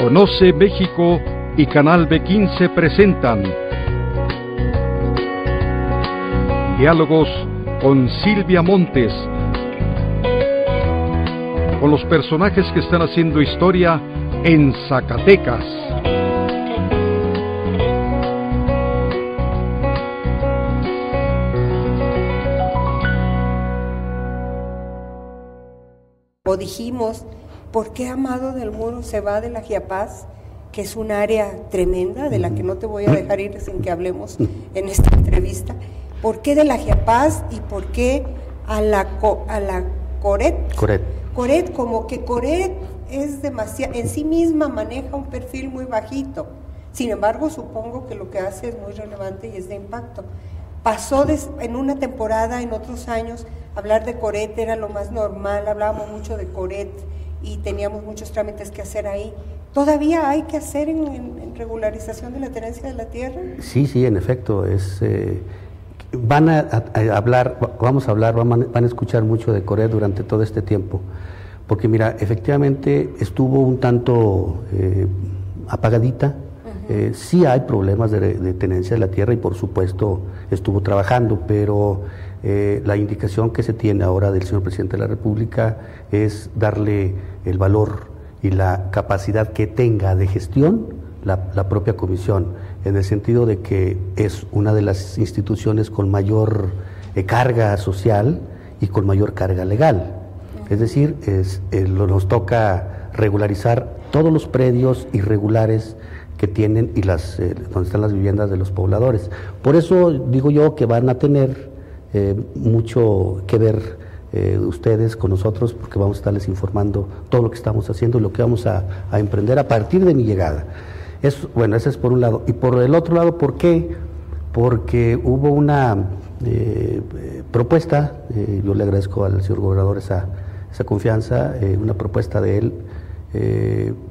Conoce México y Canal B15 presentan diálogos con Silvia Montes, con los personajes que están haciendo historia en Zacatecas. O dijimos, ¿por qué Amado del Muro se va de la Giapaz, que es un área tremenda, de la que no te voy a dejar ir sin que hablemos en esta entrevista? ¿Por qué de la Giapaz y por qué a la Coret? Coret, como que Coret es demasiado, en sí misma maneja un perfil muy bajito. Sin embargo, supongo que lo que hace es muy relevante y es de impacto. Pasó en una temporada, en otros años, hablar de Coret era lo más normal, hablábamos mucho de Coret y teníamos muchos trámites que hacer ahí. ¿Todavía hay que hacer en regularización de la tenencia de la tierra? Sí, en efecto, van a escuchar mucho de Coret durante todo este tiempo, porque mira, efectivamente estuvo un tanto apagadita. Sí hay problemas de tenencia de la tierra y por supuesto estuvo trabajando, pero la indicación que se tiene ahora del señor Presidente de la República es darle el valor y la capacidad que tenga de gestión la propia comisión, en el sentido de que es una de las instituciones con mayor carga social y con mayor carga legal. Es decir, nos toca regularizar todos los predios irregulares que tienen y donde están las viviendas de los pobladores. Por eso digo yo que van a tener mucho que ver ustedes con nosotros, porque vamos a estarles informando todo lo que estamos haciendo y lo que vamos a emprender a partir de mi llegada. Bueno, ese es por un lado. Y por el otro lado, ¿por qué? Porque hubo una propuesta, yo le agradezco al señor gobernador esa confianza, una propuesta de él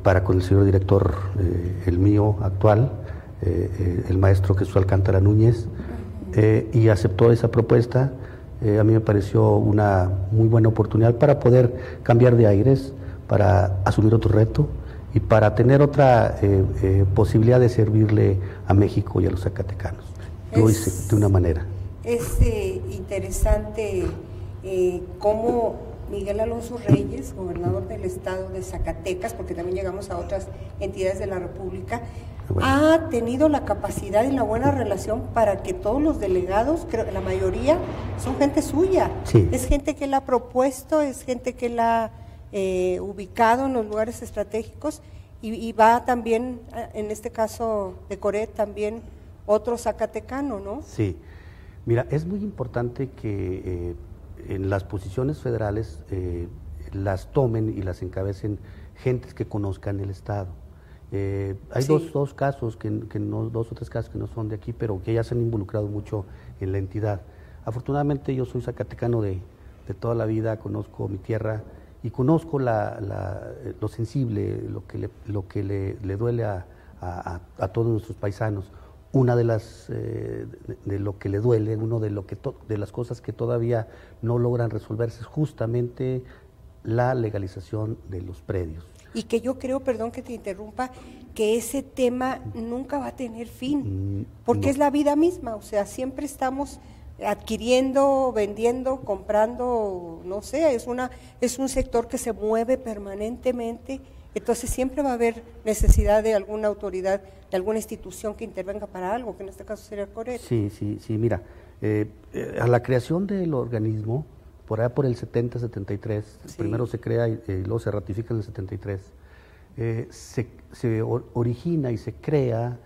para con el señor director, el mío actual, el maestro Jesús Alcántara Núñez, y aceptó esa propuesta. A mí me pareció una muy buena oportunidad para poder cambiar de aires, para asumir otro reto y para tener otra posibilidad de servirle a México y a los zacatecanos. Lo hice de una manera. Es interesante cómo Miguel Alonso Reyes, gobernador del estado de Zacatecas, porque también llegamos a otras entidades de la República, ha tenido la capacidad y la buena relación para que todos los delegados, creo que la mayoría, son gente suya. Sí. Es gente que él ha propuesto, es gente que él ha ubicado en los lugares estratégicos y va también, en este caso de Coret, también otro zacatecano, ¿no? Sí. Mira, es muy importante que en las posiciones federales las tomen y las encabecen gentes que conozcan el estado. Hay sí. dos casos, dos o tres casos que no son de aquí, pero que ya se han involucrado mucho en la entidad. Afortunadamente yo soy zacatecano de toda la vida, conozco mi tierra y conozco lo sensible, lo que le duele a todos nuestros paisanos. Una de lo que le duele, de las cosas que todavía no logran resolverse es justamente la legalización de los predios. Y que yo creo, perdón que te interrumpa, que ese tema nunca va a tener fin, porque no. Es la vida misma, o sea, siempre estamos adquiriendo, vendiendo, comprando, no sé, es un sector que se mueve permanentemente. Entonces siempre va a haber necesidad de alguna autoridad, de alguna institución que intervenga para algo, que en este caso sería Coret. Sí, mira, a la creación del organismo, por allá por el 70-73, Sí. Primero se crea y luego se ratifica en el 73, se origina y se crea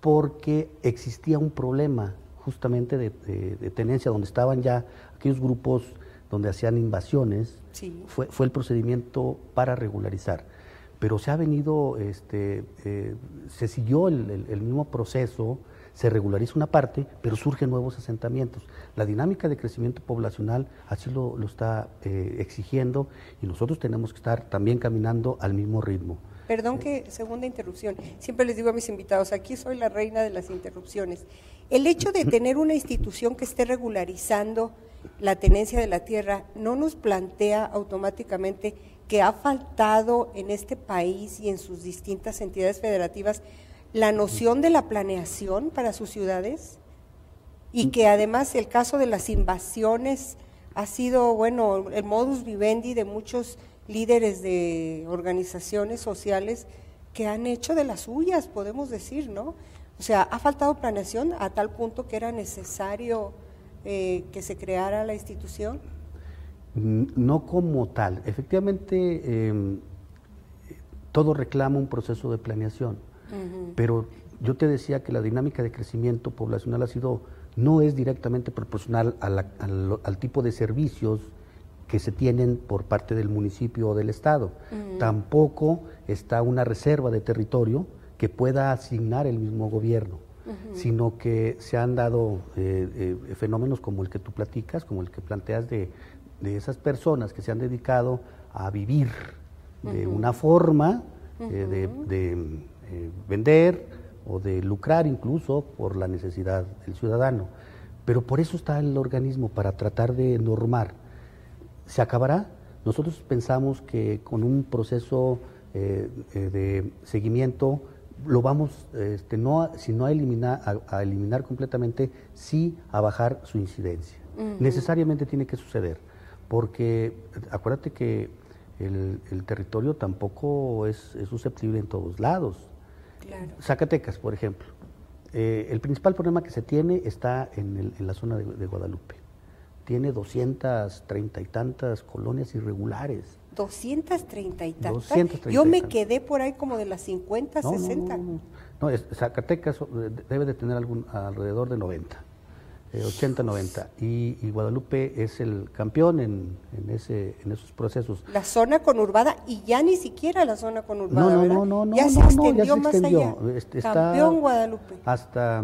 porque existía un problema justamente de tenencia, donde estaban ya aquellos grupos donde hacían invasiones. Sí. Fue el procedimiento para regularizar. Pero se ha venido, se siguió el mismo proceso, se regulariza una parte, pero surgen nuevos asentamientos. La dinámica de crecimiento poblacional así lo está exigiendo y nosotros tenemos que estar también caminando al mismo ritmo. Perdón que segunda interrupción. Siempre les digo a mis invitados, aquí soy la reina de las interrupciones. El hecho de tener una institución que esté regularizando la tenencia de la tierra no nos plantea automáticamente que ha faltado en este país y en sus distintas entidades federativas la noción de la planeación para sus ciudades, y que además el caso de las invasiones ha sido, bueno, el modus vivendi de muchos líderes de organizaciones sociales que han hecho de las suyas, podemos decir, ¿no? O sea, ha faltado planeación a tal punto que era necesario que se creara la institución. No como tal. Efectivamente, todo reclama un proceso de planeación, pero yo te decía que la dinámica de crecimiento poblacional no es directamente proporcional al tipo de servicios que se tienen por parte del municipio o del Estado. Tampoco está una reserva de territorio que pueda asignar el mismo gobierno, sino que se han dado fenómenos como el que tú platicas, como el que planteas de esas personas que se han dedicado a vivir de una forma de vender o de lucrar incluso por la necesidad del ciudadano. Pero por eso está el organismo, para tratar de normar. ¿Se acabará? Nosotros pensamos que con un proceso de seguimiento lo vamos, si no a eliminar completamente, sí a bajar su incidencia. Necesariamente tiene que suceder, porque acuérdate que el territorio tampoco es susceptible en todos lados. Claro. Zacatecas, por ejemplo. El principal problema que se tiene está en la zona de Guadalupe. Tiene 230 y tantas colonias irregulares. 230 y tantas. 230 Yo y me tantas. quedé por ahí como de las 50, 60. No, Zacatecas debe de tener alrededor de 90, 80, 90. Y Guadalupe es el campeón en esos procesos. La zona conurbada, y ya ni siquiera la zona conurbada, ¿verdad? Ya se ya extendió se más extendió. allá. Está Campeón Guadalupe. hasta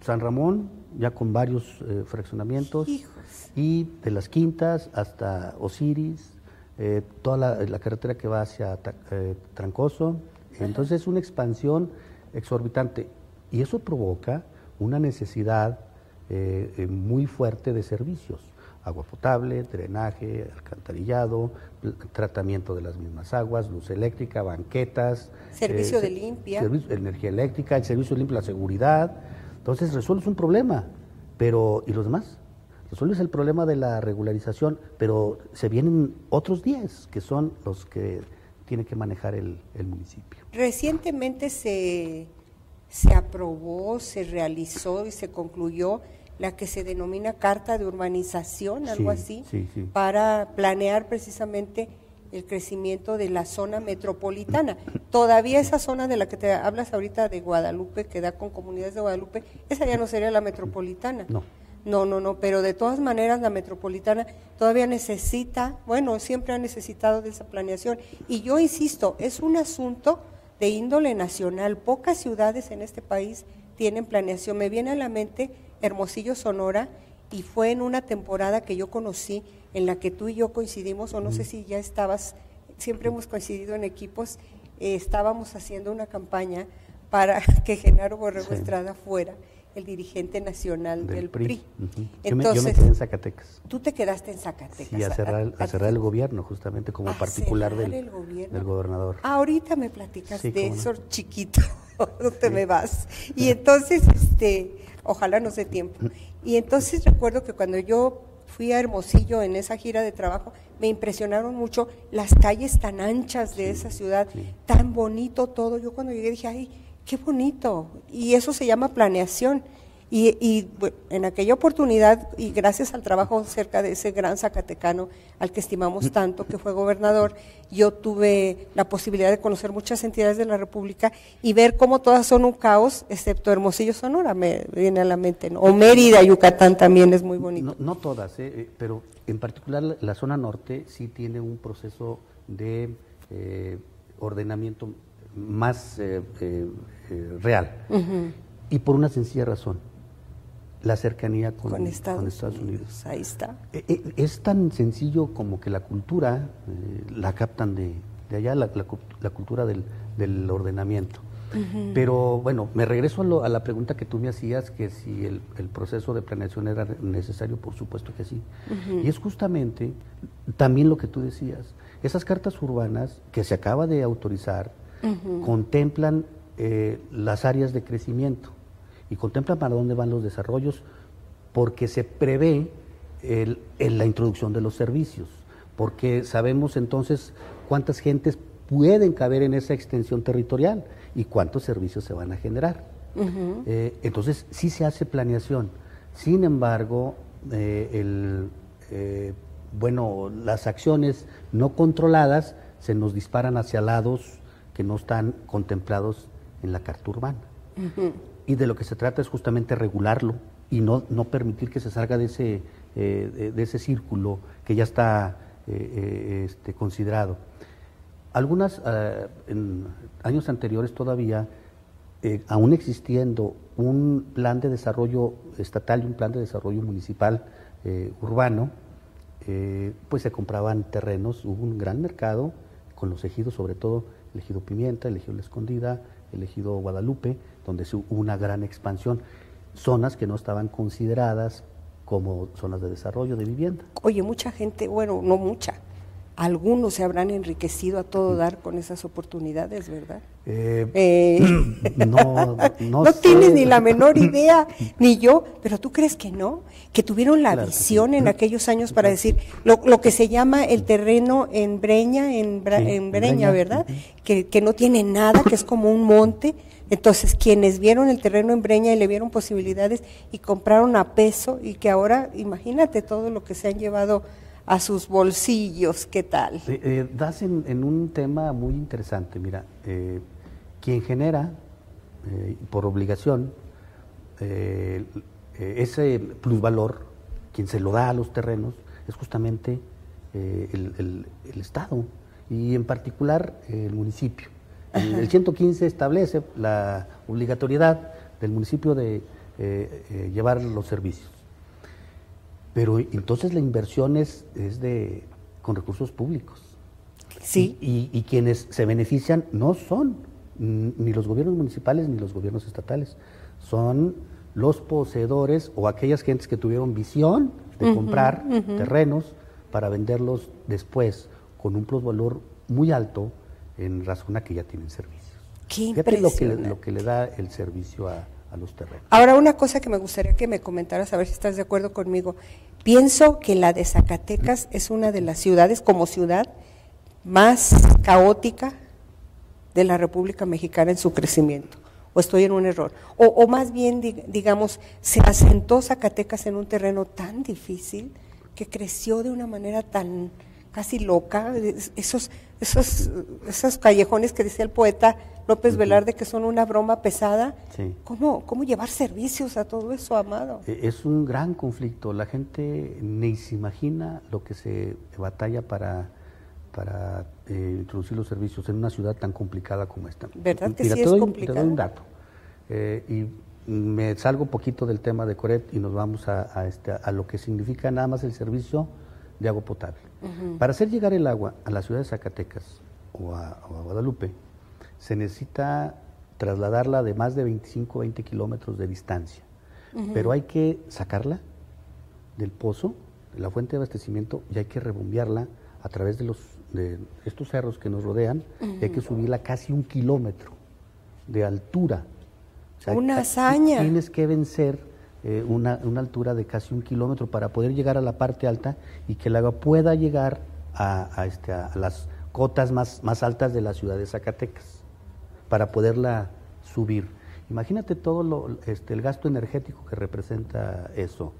San Ramón, ya con varios fraccionamientos. Hijos. Y de las Quintas hasta Osiris, toda la carretera que va hacia Trancoso. Entonces es una expansión exorbitante, y eso provoca una necesidad muy fuerte de servicios: agua potable, drenaje, alcantarillado, tratamiento de las mismas aguas, luz eléctrica, banquetas, Servicio de limpia, energía eléctrica, el servicio de limpia, la seguridad. Entonces resuelves un problema, pero ¿y los demás? Resuelves el problema de la regularización, pero se vienen otros 10 que son los que tiene que manejar el municipio. Recientemente se aprobó, se realizó y se concluyó la que se denomina Carta de Urbanización, algo así, para planear precisamente el crecimiento de la zona metropolitana. Todavía esa zona de la que te hablas ahorita de Guadalupe, que da con comunidades de Guadalupe, esa ya no sería la metropolitana. No, pero de todas maneras la metropolitana todavía necesita, siempre ha necesitado de esa planeación. Y yo insisto, es un asunto de índole nacional. Pocas ciudades en este país tienen planeación. Me viene a la mente Hermosillo, Sonora, y fue en una temporada que yo conocí, en la que tú y yo coincidimos, o no sé si ya estabas, siempre hemos coincidido en equipos, estábamos haciendo una campaña para que Genaro Borrego Estrada fuera el dirigente nacional del PRI. Entonces, yo me quedé en Zacatecas. Tú te quedaste en Zacatecas. Sí, a cerrar el gobierno, justamente como particular del gobernador. Ahorita me platicas de eso, chiquito, no te me vas. Y entonces, ojalá nos dé tiempo. Y entonces recuerdo que cuando yo fui a Hermosillo en esa gira de trabajo, me impresionaron mucho las calles tan anchas de esa ciudad, tan bonito todo. Yo cuando llegué dije, ay, qué bonito, y eso se llama planeación. Y bueno, en aquella oportunidad, y gracias al trabajo cerca de ese gran zacatecano al que estimamos tanto, que fue gobernador, yo tuve la posibilidad de conocer muchas entidades de la República y ver cómo todas son un caos, excepto Hermosillo, Sonora, me viene a la mente, ¿no? O Mérida, Yucatán también es muy bonito. No todas, pero en particular la zona norte sí tiene un proceso de ordenamiento más real, y por una sencilla razón: la cercanía con Estados Unidos. Ahí está. Es tan sencillo como que la cultura la captan de de allá la cultura del ordenamiento. Pero bueno, me regreso a la pregunta que tú me hacías, que si el proceso de planeación era necesario, por supuesto que sí. Y es justamente también lo que tú decías, esas cartas urbanas que se acaba de autorizar contemplan las áreas de crecimiento y contemplan para dónde van los desarrollos, porque se prevé la introducción de los servicios, porque sabemos entonces cuántas gentes pueden caber en esa extensión territorial y cuántos servicios se van a generar. Entonces sí se hace planeación. Sin embargo, las acciones no controladas se nos disparan hacia lados que no están contemplados en la carta urbana. Y de lo que se trata es justamente regularlo y no permitir que se salga de ese círculo que ya está considerado. Algunas, en años anteriores todavía, aún existiendo un plan de desarrollo estatal y un plan de desarrollo municipal urbano, pues se compraban terrenos, hubo un gran mercado con los ejidos, sobre todo el ejido Pimienta, el ejido La Escondida, el ejido Guadalupe, donde hubo una gran expansión, zonas que no estaban consideradas como zonas de desarrollo de vivienda. Oye, mucha gente, bueno, no mucha, algunos se habrán enriquecido a todo dar con esas oportunidades, ¿verdad? No tienes ni la menor idea, ni yo, pero ¿tú crees que no? Que tuvieron la visión en aquellos años para decir lo que se llama el terreno en Breña, en Breña, ¿verdad? Que no tiene nada, que es como un monte. Entonces, quienes vieron el terreno en Breña y le vieron posibilidades y compraron a peso, y que ahora, imagínate todo lo que se han llevado a sus bolsillos, ¿qué tal? Das en un tema muy interesante. Mira, quien genera por obligación ese plusvalor, quien se lo da a los terrenos, es justamente el Estado y en particular el municipio. El 115 establece la obligatoriedad del municipio de llevar los servicios. Pero entonces la inversión es con recursos públicos. Sí. Y quienes se benefician no son ni los gobiernos municipales ni los gobiernos estatales, son los poseedores o aquellas gentes que tuvieron visión de comprar terrenos para venderlos después con un plusvalor muy alto en razón a que ya tienen servicios. Qué impresionante. Lo que le da el servicio a los terrenos. Ahora, una cosa que me gustaría que me comentaras, a ver si estás de acuerdo conmigo. Pienso que la de Zacatecas es una de las ciudades, como ciudad, más caótica de la República Mexicana en su crecimiento. ¿O estoy en un error? O más bien, digamos, se asentó Zacatecas en un terreno tan difícil que creció de una manera tan casi loca, esos callejones que decía el poeta López Velarde que son una broma pesada. Sí. ¿Cómo llevar servicios a todo eso, Amado? Es un gran conflicto, la gente ni se imagina lo que se batalla para introducir los servicios en una ciudad tan complicada como esta. ¿Verdad que sí es complicado? Te doy un dato, y me salgo un poquito del tema de Coret y nos vamos a lo que significa nada más el servicio de agua potable. Para hacer llegar el agua a la ciudad de Zacatecas o a Guadalupe, se necesita trasladarla de más de 25 o 20 kilómetros de distancia, pero hay que sacarla del pozo, de la fuente de abastecimiento, y hay que rebombearla a través de estos cerros que nos rodean, y hay que subirla casi 1 kilómetro de altura. O sea, una hazaña. Tienes que vencer una altura de casi 1 kilómetro para poder llegar a la parte alta y que el agua pueda llegar a las cotas más altas de la ciudad de Zacatecas para poderla subir. Imagínate todo el gasto energético que representa eso.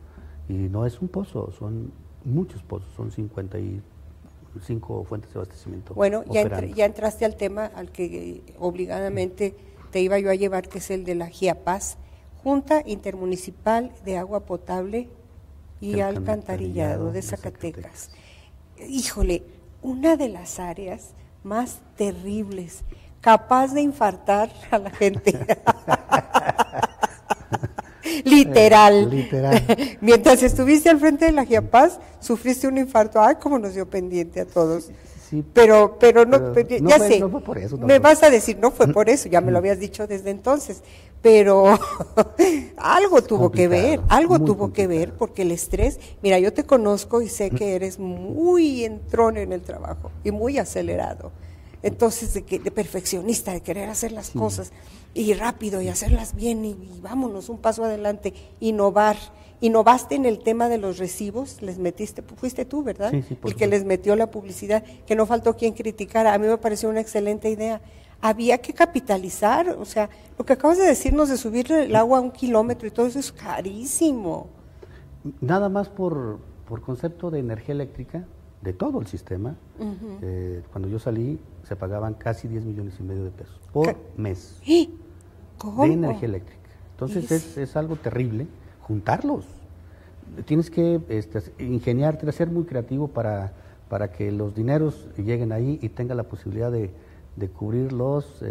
Y no es un pozo, son muchos pozos, son 55 fuentes de abastecimiento. Bueno, ya entraste al tema al que obligadamente te iba yo a llevar, que es el de la GIAPAS, Junta Intermunicipal de Agua Potable y Alcantarillado de Zacatecas. Híjole, una de las áreas más terribles, capaz de infartar a la gente. Literal. Mientras estuviste al frente de la GIAPAS, sufriste un infarto. Ay, cómo nos dio pendiente a todos. Sí, pero no, no ya fue, sé, no fue por eso. me vas a decir, no fue por eso, ya me lo habías dicho desde entonces, pero algo tuvo que ver, porque el estrés, mira, yo te conozco y sé que eres muy entrón en el trabajo y muy acelerado, entonces de perfeccionista, de querer hacer las cosas y rápido y hacerlas bien y vámonos un paso adelante, innovaste en el tema de los recibos, les metiste, fuiste tú, ¿verdad? Sí, el que les metió la publicidad, que no faltó quien criticara, a mí me pareció una excelente idea. Había que capitalizar, o sea, lo que acabas de decirnos de subir el agua a 1 kilómetro y todo eso es carísimo. Nada más por concepto de energía eléctrica, de todo el sistema, cuando yo salí se pagaban casi 10 millones y medio de pesos por mes ¿Cómo? de energía eléctrica. Entonces es algo terrible juntarlos. Tienes que ingeniarte, ser muy creativo para que los dineros lleguen ahí y tenga la posibilidad de cubrir los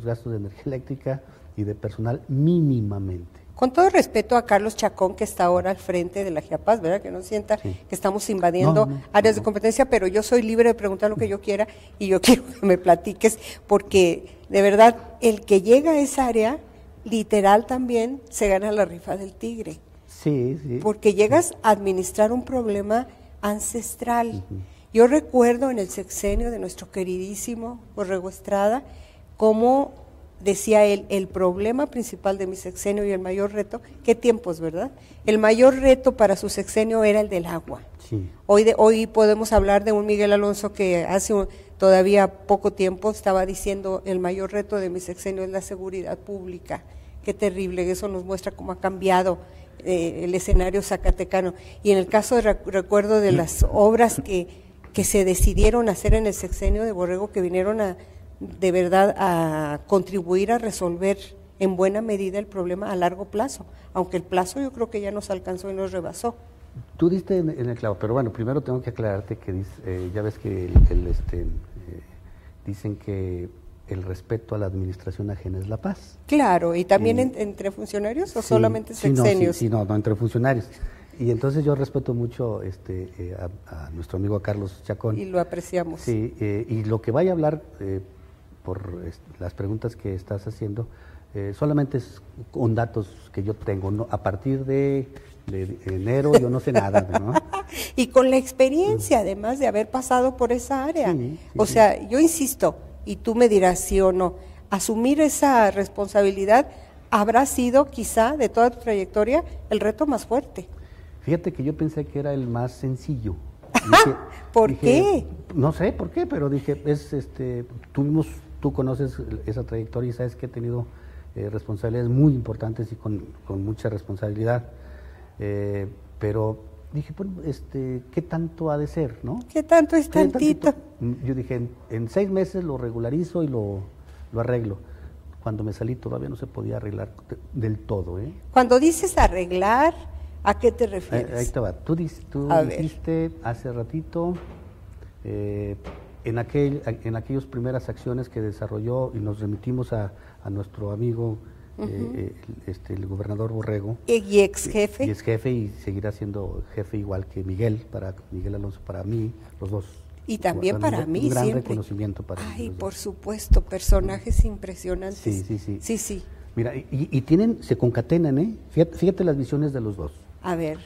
gastos de energía eléctrica y de personal mínimamente. Con todo respeto a Carlos Chacón, que está ahora al frente de la GIAPAS, ¿verdad? Que no sienta que estamos invadiendo áreas de competencia, pero yo soy libre de preguntar lo que yo quiera y yo quiero que me platiques, porque de verdad, el que llega a esa área, literal también, se gana la rifa del tigre. Sí. Porque llegas a administrar un problema ancestral. Yo recuerdo en el sexenio de nuestro queridísimo Borrego Estrada, cómo decía él, el problema principal de mi sexenio y el mayor reto, ¿qué tiempos, verdad? El mayor reto para su sexenio era el del agua. Sí. Hoy podemos hablar de un Miguel Alonso que hace todavía poco tiempo estaba diciendo, el mayor reto de mi sexenio es la seguridad pública. Qué terrible, eso nos muestra cómo ha cambiado el escenario zacatecano. Y en el caso, recuerdo de las obras que se decidieron hacer en el sexenio de Borrego, que vinieron de verdad a contribuir a resolver en buena medida el problema a largo plazo, aunque el plazo yo creo que ya nos alcanzó y nos rebasó. Tú diste en el clavo, pero bueno, primero tengo que aclararte que ya ves que dicen que el respeto a la administración ajena es la paz. Claro, y también entre funcionarios o solamente sexenios. No, entre funcionarios. Y entonces yo respeto mucho a nuestro amigo Carlos Chacón. Y lo apreciamos. Sí, y lo que vaya a hablar por las preguntas que estás haciendo, solamente es con datos que yo tengo, ¿no? A partir de enero yo no sé nada, ¿no? Y con la experiencia, además de haber pasado por esa área. O sea, yo insisto, y tú me dirás sí o no, asumir esa responsabilidad habrá sido quizá de toda tu trayectoria el reto más fuerte. Fíjate que yo pensé que era el más sencillo. ¿Por qué? No sé por qué, pero dije, tú conoces esa trayectoria y sabes que he tenido responsabilidades muy importantes y con mucha responsabilidad, pero dije, bueno, ¿qué tanto ha de ser, no? ¿Qué tanto es tantito? Yo dije, en 6 meses lo regularizo y lo arreglo. Cuando me salí todavía no se podía arreglar del todo, ¿eh? Cuando dices arreglar, ¿a qué te refieres? Ahí te va. Tú dijiste hace ratito, en aquellas primeras acciones que desarrolló y nos remitimos a nuestro amigo, el gobernador Borrego. Y ex jefe. Y ex jefe y seguirá siendo jefe igual que Miguel Alonso, para mí, los dos. Y también para mí, un gran siempre. Reconocimiento para Ay, los por dos. supuesto, personajes impresionantes. Sí. Mira, y se concatenan, ¿eh? Fíjate las visiones de los dos. A ver.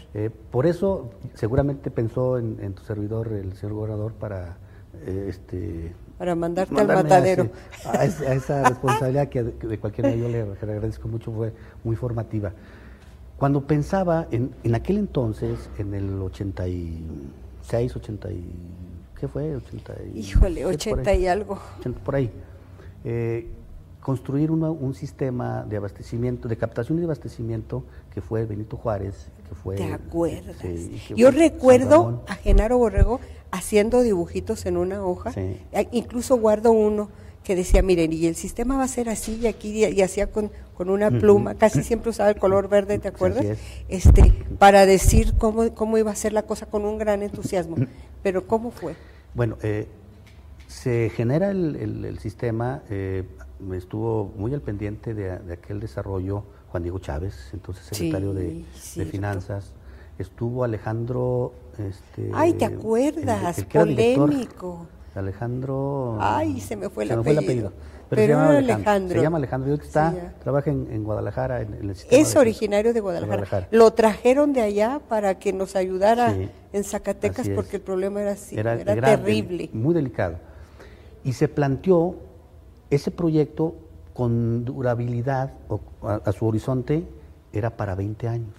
Por eso seguramente pensó en tu servidor, el señor gobernador, para mandarte al matadero. A esa responsabilidad que de cualquier manera yo le agradezco mucho, fue muy formativa. Cuando pensaba en aquel entonces, en el 86, 80 ¿qué fue? 80 Híjole, 80 y algo. Por ahí. Construir un sistema de abastecimiento, de captación y de abastecimiento, que fue Benito Juárez, que fue... ¿Te acuerdas? Yo recuerdo a Genaro Borrego haciendo dibujitos en una hoja, incluso guardo uno que decía, miren, y el sistema va a ser así, y aquí, y hacía con una pluma, casi siempre usaba el color verde, ¿te acuerdas? Para decir cómo iba a ser la cosa con un gran entusiasmo. Pero ¿cómo fue? Bueno, se genera el sistema, estuvo muy al pendiente de aquel desarrollo Juan Diego Chávez, entonces secretario de Finanzas. Estuvo Alejandro... Ay, ¿te acuerdas? El que era polémico. Alejandro. Ay, se me fue el apellido. Pero se llama Alejandro. Se llama Alejandro. Trabaja en Guadalajara, en el sistema. Es originario de Guadalajara. Lo trajeron de allá para que nos ayudara en Zacatecas porque el problema era así, era terrible. Muy delicado. Y se planteó ese proyecto con durabilidad, a su horizonte, era para 20 años.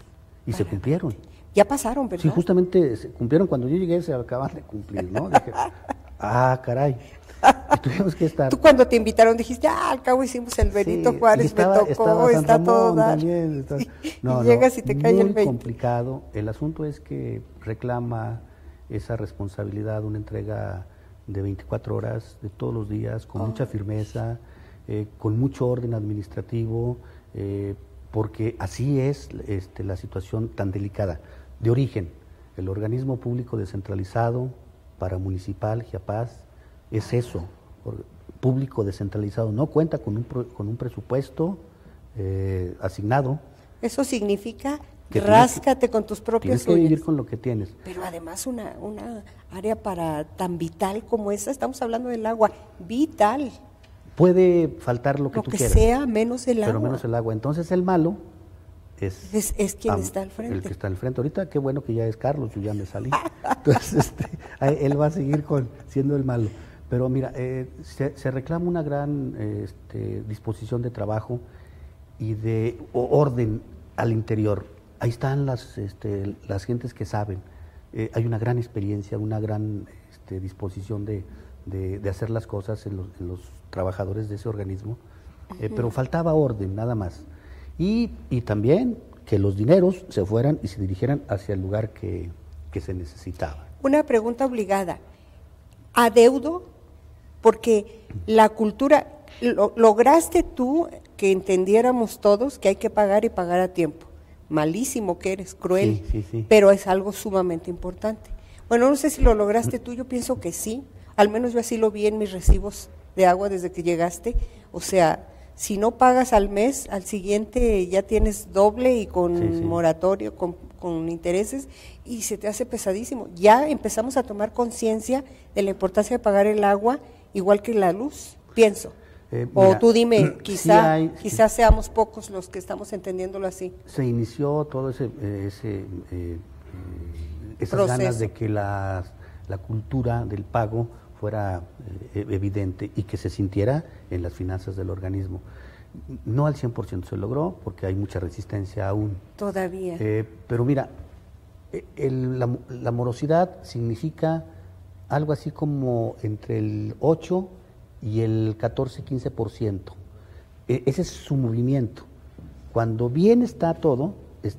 Y se cumplieron. Ya pasaron, ¿verdad? Sí, justamente se cumplieron. Cuando yo llegué se acaban de cumplir, ¿no? Dije, caray. Y tuvimos que estar. Tú cuando te invitaron dijiste, al cabo hicimos el Benito Juárez, me tocó, está todo dar. No, y llegas y te cae el 20. Muy complicado. El asunto es que reclama esa responsabilidad, una entrega de 24 horas, de todos los días, con mucha firmeza, con mucho orden administrativo, porque así es la situación tan delicada. De origen, el organismo público descentralizado, paramunicipal, GIAPAS, es eso, público descentralizado, no cuenta con un presupuesto asignado. Eso significa que ráscate con tus propias uñas. Tienes que vivir con lo que tienes. Pero además una área tan vital como esa, estamos hablando del agua, vital. Puede faltar lo que tú quieras. Lo que sea, menos el agua. Pero menos el agua. Entonces el malo es quien está al frente. El que está al frente. Ahorita qué bueno que ya es Carlos, yo ya me salí. Entonces él va a seguir siendo el malo. Pero mira, se reclama una gran disposición de trabajo y de orden al interior. Ahí están las gentes que saben. Hay una gran experiencia, una gran disposición de hacer las cosas en los trabajadores de ese organismo. Pero faltaba orden, nada más. Y también que los dineros se fueran y se dirigieran hacia el lugar que se necesitaba. Una pregunta obligada. ¿Adeudo? Porque la cultura, lograste tú que entendiéramos todos que hay que pagar y pagar a tiempo. Malísimo que eres, cruel, sí. Pero es algo sumamente importante. Bueno, no sé si lo lograste tú, yo pienso que sí. Al menos yo así lo vi en mis recibos de agua desde que llegaste. O sea, si no pagas al mes, al siguiente ya tienes doble y con moratorio, con intereses, y se te hace pesadísimo. Ya empezamos a tomar conciencia de la importancia de pagar el agua, igual que la luz, pienso. O tú dime, quizás seamos pocos los que estamos entendiéndolo así. Se inició todo esas proceso. Ganas de que la cultura del pago fuera evidente y que se sintiera en las finanzas del organismo. No al 100% se logró porque hay mucha resistencia aún. Todavía. Pero mira, la morosidad significa algo así como entre el 8 y el 14-15%. Ese es su movimiento. Cuando bien está todo,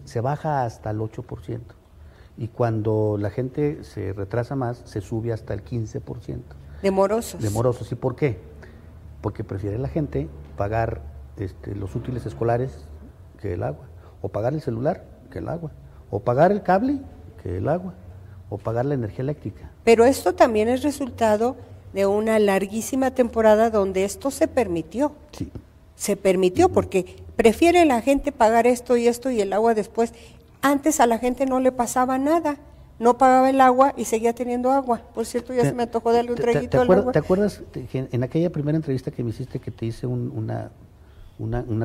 se baja hasta el 8%. Y cuando la gente se retrasa más, se sube hasta el 15%. De morosos. De morosos. ¿Y por qué? Porque prefiere la gente pagar los útiles escolares que el agua, o pagar el celular que el agua, o pagar el cable que el agua, o pagar la energía eléctrica. Pero esto también es resultado de una larguísima temporada donde esto se permitió. Sí. Se permitió porque prefiere la gente pagar esto y el agua después. Antes a la gente no le pasaba nada, no pagaba el agua y seguía teniendo agua. Por cierto, ya se me antojó darle un traguito al agua. ¿Te acuerdas que en aquella primera entrevista que me hiciste que te hice una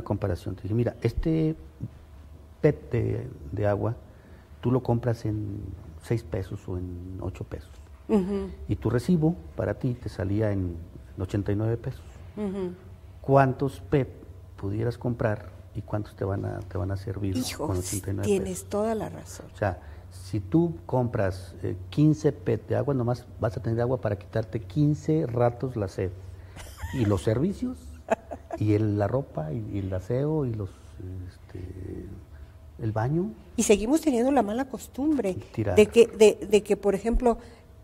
comparación? Te dije, mira, este PET de agua, tú lo compras en 6 pesos o en 8 pesos. Y tu recibo para ti te salía en 89 pesos. ¿Cuántos PET pudieras comprar y cuántos te van a servir? Hijos, con 89 tienes pesos? Toda la razón. O sea, si tú compras 15 PET de agua, nomás vas a tener agua para quitarte 15 ratos la sed. Y los servicios, y la ropa, y el aseo, y el baño. Y seguimos teniendo la mala costumbre de que, por ejemplo,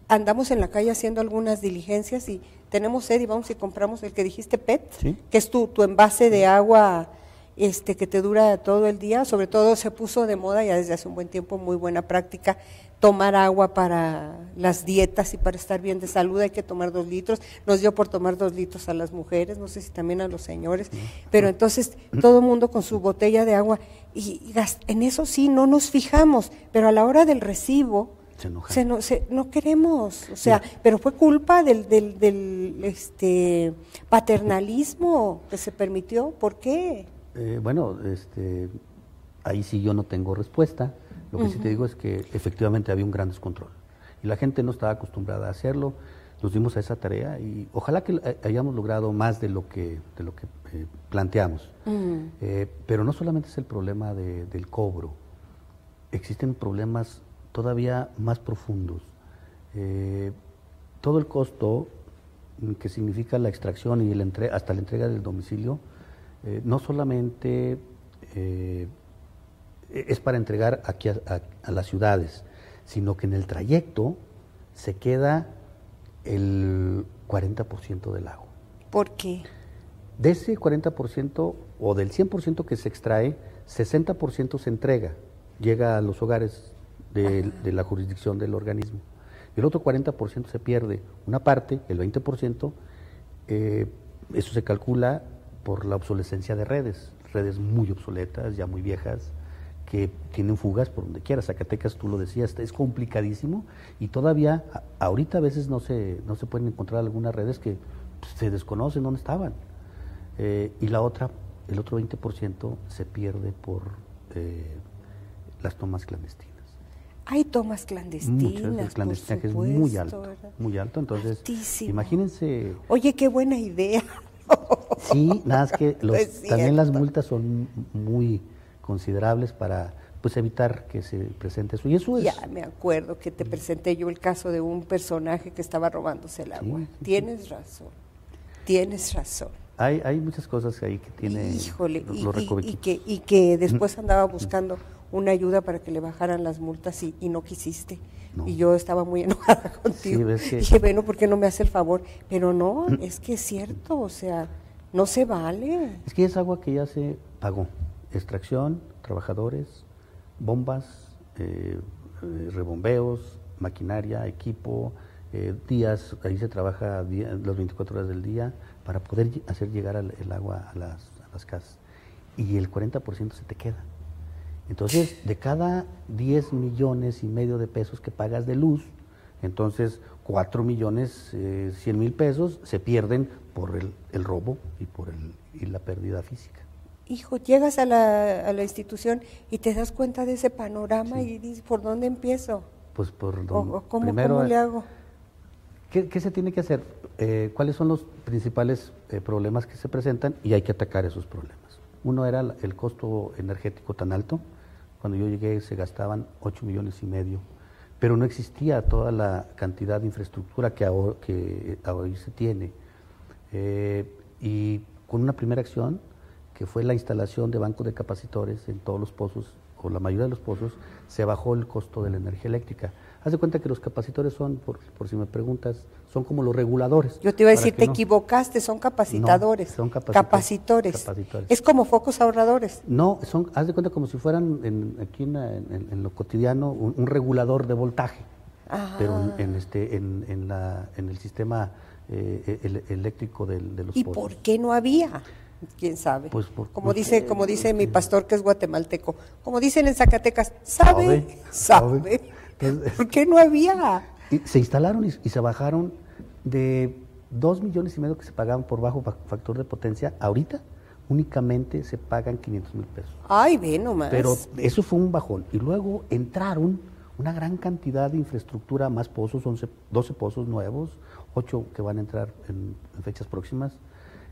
andamos en la calle haciendo algunas diligencias y tenemos sed y vamos y compramos el que dijiste PET, ¿sí? Que es tu envase de agua que te dura todo el día. Sobre todo se puso de moda ya desde hace un buen tiempo, muy buena práctica, tomar agua para las dietas y para estar bien de salud. Hay que tomar 2 litros, nos dio por tomar 2 litros a las mujeres, no sé si también a los señores, pero entonces todo el mundo con su botella de agua y en eso sí no nos fijamos, pero a la hora del recibo Se enojan. No queremos, o sea, pero fue culpa del paternalismo que se permitió. ¿Por qué? Bueno, ahí sí yo no tengo respuesta. Lo que sí te digo es que efectivamente había un gran descontrol y la gente no estaba acostumbrada a hacerlo. Nos dimos a esa tarea y ojalá que hayamos logrado más de lo que planteamos. Pero no solamente es el problema del cobro, existen problemas todavía más profundos. Todo el costo que significa la extracción y hasta la entrega del domicilio, no solamente es para entregar aquí a las ciudades, sino que en el trayecto se queda el 40% del agua. ¿Por qué? De ese 40% o del 100% que se extrae, 60% se entrega, llega a los hogares de la jurisdicción del organismo. El otro 40% se pierde. Una parte, el 20%, eso se calcula por la obsolescencia de redes muy obsoletas, ya muy viejas, que tienen fugas por donde quiera. Zacatecas, tú lo decías, es complicadísimo y todavía ahorita a veces no se pueden encontrar algunas redes que se desconocen dónde estaban. Y el otro 20% se pierde por las tomas clandestinas. Hay tomas clandestinas. Muchas, el clandestinaje es supuesto, muy alto, ¿verdad? muy alto. Entonces, altísimo. Imagínense. Oye, qué buena idea. Sí, nada más que No es también las cierto. multas son muy considerables para evitar que se presente eso. Y eso es. Ya me acuerdo que te presenté yo el caso de un personaje que estaba robándose el agua. Sí. Tienes razón. Hay muchas cosas ahí que tiene. Híjole, los recovequitos. y que después andaba buscando una ayuda para que le bajaran las multas y no quisiste. No. Y yo estaba muy enojada contigo. Sí, ves que- Dije, bueno, ¿por qué no me hace el favor? Pero no, es que es cierto, o sea, no se vale. Es que es agua que ya se pagó. Extracción, trabajadores, bombas, rebombeos, maquinaria, equipo, días, ahí se trabaja las 24 horas del día para poder hacer llegar el agua a las casas. Y el 40% se te queda. Entonces, de cada 10 millones y medio de pesos que pagas de luz, entonces 4 millones 100 mil pesos se pierden por el robo y la pérdida física. Hijo, llegas a la institución y te das cuenta de ese panorama y dices, ¿por dónde empiezo? Pues por ¿Cómo le hago? ¿Qué se tiene que hacer? ¿Cuáles son los principales problemas que se presentan? Y hay que atacar esos problemas. Uno era el costo energético tan alto. Cuando yo llegué se gastaban 8 millones y medio, pero no existía toda la cantidad de infraestructura que ahora se tiene. Y con una primera acción, que fue la instalación de bancos de capacitores en todos los pozos, o la mayoría de los pozos, se bajó el costo de la energía eléctrica. Haz de cuenta que los capacitores son, por si me preguntas, son como los reguladores. Yo te iba a decir, para que te equivocaste, son capacitadores. No, son capacitores. Capacitores. Es como focos ahorradores. No, haz de cuenta como si fueran aquí en lo cotidiano un regulador de voltaje, Ajá. pero en el sistema eléctrico de los ¿Y pozos. por qué no había? ¿Quién sabe? Pues como no dice, sé, como dice no mi sé. pastor que es guatemalteco, como dicen en Zacatecas, ¿sabe? Entonces, ¿Por qué no había? y se instalaron y se bajaron de 2 millones y medio que se pagaban por bajo factor de potencia, ahorita únicamente se pagan 500 mil pesos. Ay, ve nomás. Pero eso fue un bajón. Y luego entraron una gran cantidad de infraestructura, más pozos, 12 pozos nuevos, 8 que van a entrar en fechas próximas,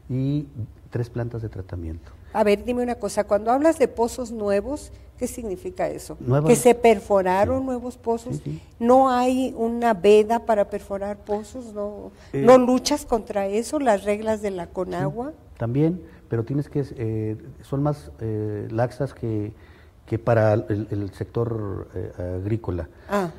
y 3 plantas de tratamiento. A ver, dime una cosa, cuando hablas de pozos nuevos, ¿qué significa eso? Nuevas- ¿Que se perforaron Sí. nuevos pozos? Sí, sí. ¿No hay una veda para perforar pozos? ¿No luchas contra eso, las reglas de la Conagua? También, pero tienes que, son más laxas que para el sector agrícola. Ah,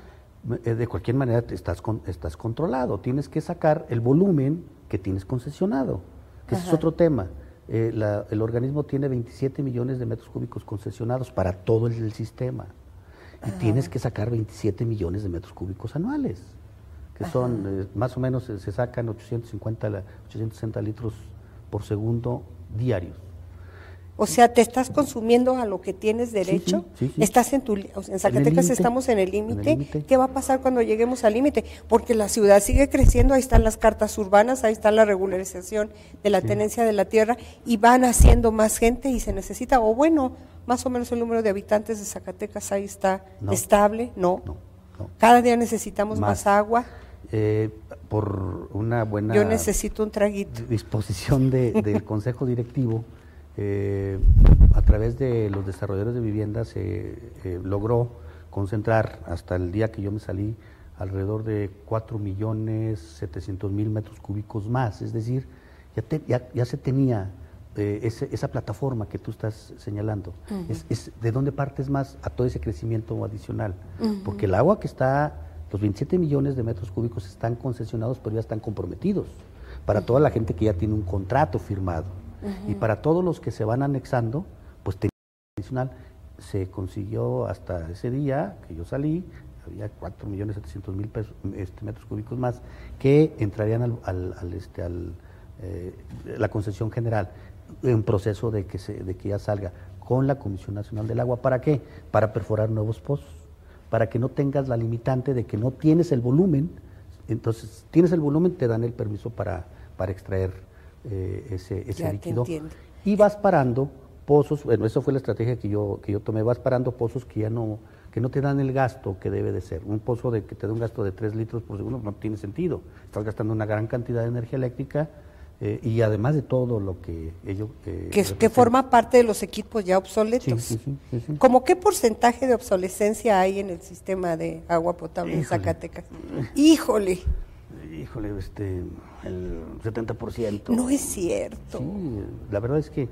De cualquier manera estás controlado, tienes que sacar el volumen que tienes concesionado, que ese es otro tema. El organismo tiene 27 millones de metros cúbicos concesionados para todo el sistema y tienes que sacar 27 millones de metros cúbicos anuales, que son más o menos se sacan 860 litros por segundo diarios. O sea, te estás consumiendo a lo que tienes derecho. Sí. Estás en Zacatecas estamos en el límite. ¿Qué va a pasar cuando lleguemos al límite? Porque la ciudad sigue creciendo, ahí están las cartas urbanas, ahí está la regularización de la tenencia de la tierra y van haciendo más gente y se necesita, o bueno, más o menos el número de habitantes de Zacatecas ahí está estable, no. Cada día necesitamos más agua. Por una buena Yo necesito un traguito. Disposición del Consejo Directivo, a través de los desarrolladores de viviendas se logró concentrar hasta el día que yo me salí alrededor de 4.700.000 metros cúbicos más, es decir, ya se tenía esa plataforma que tú estás señalando. Es de dónde partes más a todo ese crecimiento adicional, porque el agua que está, los 27 millones de metros cúbicos están concesionados, pero ya están comprometidos para toda la gente que ya tiene un contrato firmado. Y para todos los que se van anexando, pues adicional, se consiguió hasta ese día que yo salí, había 4.700.000 metros cúbicos más que entrarían la concesión general en proceso de que ya salga con la Comisión Nacional del Agua. ¿Para qué? Para perforar nuevos pozos, para que no tengas la limitante de que no tienes el volumen. Entonces, tienes el volumen, te dan el permiso para extraer ese líquido, y vas parando pozos. Bueno, esa fue la estrategia que yo tomé. Vas parando pozos que no te dan el gasto que debe de ser. Un pozo que te da un gasto de 3 litros por segundo no tiene sentido. Estás gastando una gran cantidad de energía eléctrica y además de todo lo que ello que forma parte de los equipos ya obsoletos. Sí. ¿Cómo qué porcentaje de obsolescencia hay en el sistema de agua potable en Zacatecas? Híjole, el 70%. No es cierto. Sí, la verdad es que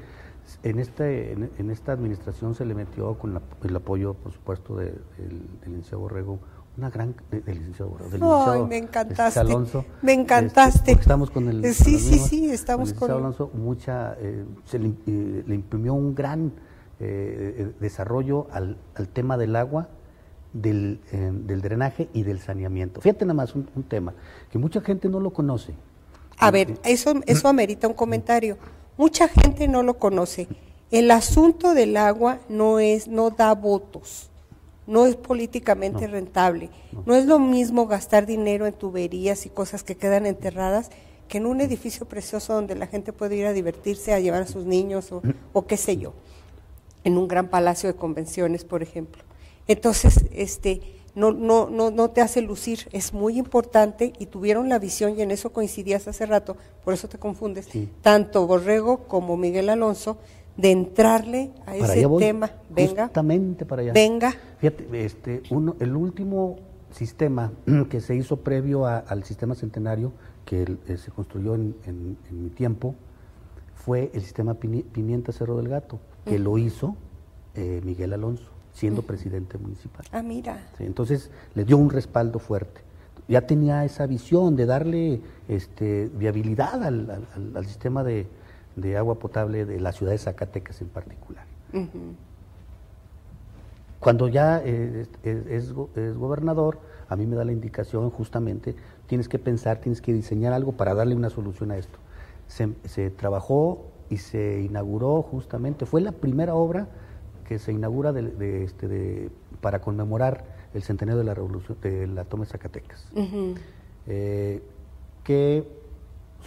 en esta administración se le metió con el apoyo, por supuesto, del licenciado Borrego, del licenciado Ay, me encantaste. Alonso. Me encantaste. Porque estamos con el Sí, estamos con el licenciado Alonso. Se le imprimió un gran desarrollo al tema del agua, del drenaje y del saneamiento. Fíjate nada más un tema que mucha gente no lo conoce. A ver, eso amerita un comentario. Mucha gente no lo conoce. El asunto del agua no da votos, no es políticamente rentable. No es lo mismo gastar dinero en tuberías y cosas que quedan enterradas que en un edificio precioso donde la gente puede ir a divertirse, a llevar a sus niños o qué sé yo, en un gran palacio de convenciones, por ejemplo. Entonces, no te hace lucir, es muy importante y tuvieron la visión y en eso coincidías hace rato, por eso te confundes, tanto Borrego como Miguel Alonso, de entrarle a ese tema. Venga. Justamente para allá. Venga. Fíjate, el último sistema que se hizo previo al sistema centenario, que se construyó en mi tiempo, fue el sistema Pimienta Cerro del Gato, que lo hizo Miguel Alonso, siendo presidente municipal. Ah, mira. Sí, entonces le dio un respaldo fuerte. Ya tenía esa visión de darle viabilidad al sistema de agua potable de la ciudad de Zacatecas en particular. Cuando ya es gobernador, a mí me da la indicación justamente, tienes que pensar, tienes que diseñar algo para darle una solución a esto. Se trabajó y se inauguró justamente, fue la primera obra que se inaugura para conmemorar el centenario de la revolución de la toma de Zacatecas, que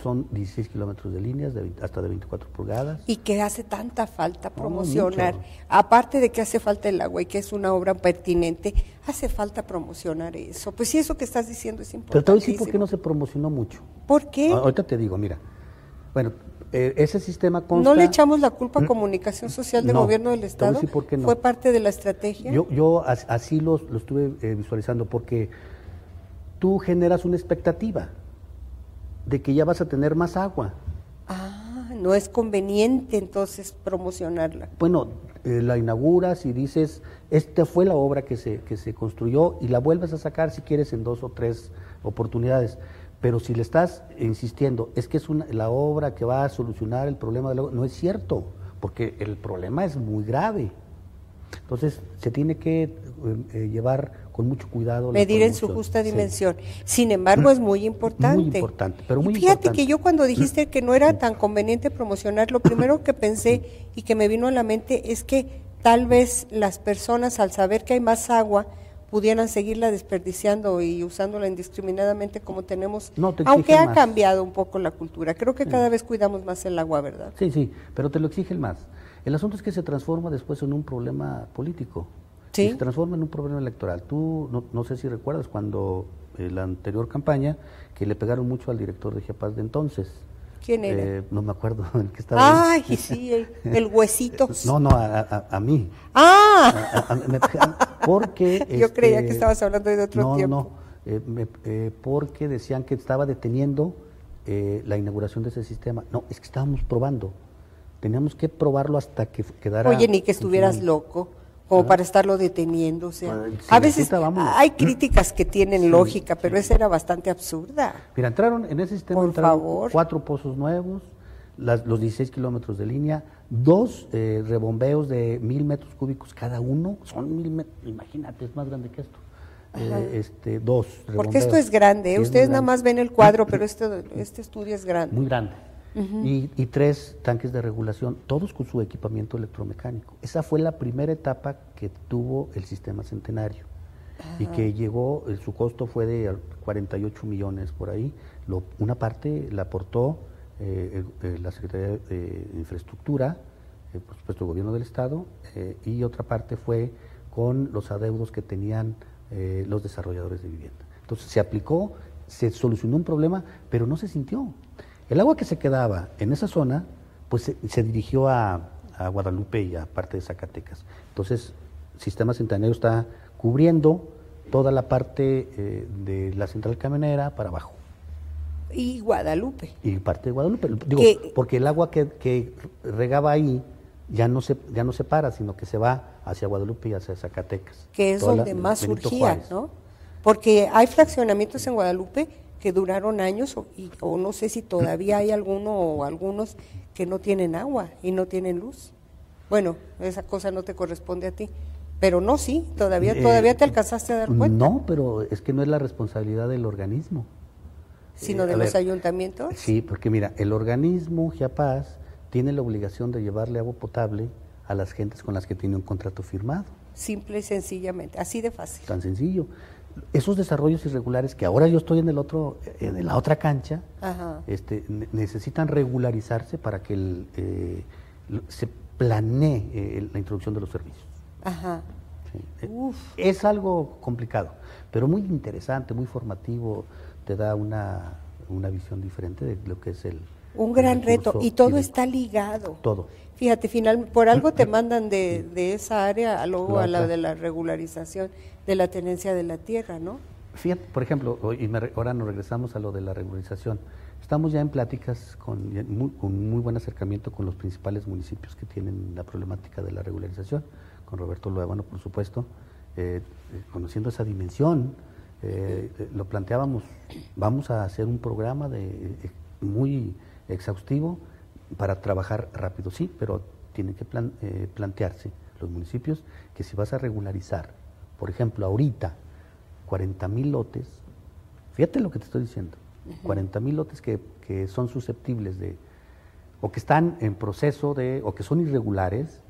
son 16 kilómetros de líneas hasta de 24 pulgadas. Y que hace tanta falta promocionar, aparte de que hace falta el agua y que es una obra pertinente, hace falta promocionar eso. Pues sí, eso que estás diciendo es importante. Pero te voy a decir por qué no se promocionó mucho. ¿Por qué? Ahorita te digo, mira, bueno, ese sistema consta... ¿No le echamos la culpa a Comunicación Social del Gobierno del Estado? Te voy a decir por qué no. ¿Fue parte de la estrategia? Yo así lo estuve visualizando, porque tú generas una expectativa de que ya vas a tener más agua. Ah, no es conveniente entonces promocionarla. Bueno, la inauguras y dices, esta fue la obra que se construyó y la vuelves a sacar si quieres en 2 o 3 oportunidades. Pero si le estás insistiendo, es que es la obra que va a solucionar el problema del agua, no es cierto, porque el problema es muy grave. Entonces se tiene que llevar con mucho cuidado. Medir en su justa dimensión. Sin embargo, es muy importante. Muy importante, pero muy fíjate importante. que yo cuando dijiste que no era tan conveniente promocionar, lo primero que pensé y que me vino a la mente es que tal vez las personas, al saber que hay más agua, pudieran seguirla desperdiciando y usándola indiscriminadamente como tenemos, aunque ha cambiado un poco la cultura. Creo que cada vez cuidamos más el agua, ¿verdad? Sí, pero te lo exigen más. El asunto es que se transforma después en un problema político. ¿Sí? Se transforma en un problema electoral. Tú no sé si recuerdas cuando la anterior campaña que le pegaron mucho al director de Chiapas de entonces. ¿Quién era? No me acuerdo el que estaba ahí. Sí, el Huesitos. No, a mí. Porque yo creía que estabas hablando de otro tiempo. Porque decían que estaba deteniendo la inauguración de ese sistema. No, es que estábamos probando. Teníamos que probarlo hasta que quedara. Oye, ni que estuvieras loco, como para estarlo deteniendo. O sea, a veces hay críticas que tienen lógica, pero esa era bastante absurda. Mira, entraron en ese sistema, entraron 4 pozos nuevos, los 16 kilómetros de línea, 2 rebombeos de 1,000 metros cúbicos cada uno. Son 1,000 metros, imagínate, es más grande que esto. 2 rebombeos. Porque esto es grande, ustedes nada más ven el cuadro, pero este estudio es grande. Muy grande. Y 3 tanques de regulación, todos con su equipamiento electromecánico. Esa fue la primera etapa que tuvo el sistema Centenario. Y que llegó, su costo fue de 48 millones por ahí. Una parte la aportó la Secretaría de Infraestructura, por supuesto el Gobierno del Estado, y otra parte fue con los adeudos que tenían los desarrolladores de vivienda. Entonces se aplicó, se solucionó un problema, pero no se sintió. El agua que se quedaba en esa zona, pues se dirigió a Guadalupe y a parte de Zacatecas. Entonces, Sistema Centenario está cubriendo toda la parte de la central camionera para abajo. Y Guadalupe. Y parte de Guadalupe. Digo, porque el agua que regaba ahí ya no se para, sino que se va hacia Guadalupe y hacia Zacatecas. Que es donde más surgía, ¿no? Porque hay fraccionamientos en Guadalupe que duraron años o no sé si todavía hay alguno o algunos que no tienen agua y no tienen luz. Bueno, esa cosa no te corresponde a ti, pero no, sí, todavía te alcanzaste a dar cuenta. No, pero es que no es la responsabilidad del organismo. ¿Sino de los ayuntamientos? Sí, porque mira, el organismo Chiapas tiene la obligación de llevarle agua potable a las gentes con las que tiene un contrato firmado. Simple y sencillamente, así de fácil. Tan sencillo. Esos desarrollos irregulares que ahora yo estoy en la otra cancha, necesitan regularizarse para que se planee la introducción de los servicios. Sí. Es algo complicado, pero muy interesante, muy formativo, te da una visión diferente de lo que es un gran reto, y todo está ligado. Todo. Fíjate, por algo te mandan de esa área luego a la de la regularización de la tenencia de la tierra, ¿no? Fíjate, por ejemplo, ahora nos regresamos a lo de la regularización. Estamos ya en pláticas con muy buen acercamiento con los principales municipios que tienen la problemática de la regularización, con Roberto Luevano, por supuesto, conociendo esa dimensión. Lo planteábamos, vamos a hacer un programa muy exhaustivo para trabajar rápido, sí, pero tienen que plantearse los municipios que si vas a regularizar, por ejemplo, ahorita 40,000 lotes, fíjate lo que te estoy diciendo, 40,000 lotes que son susceptibles o que están en proceso o que son irregulares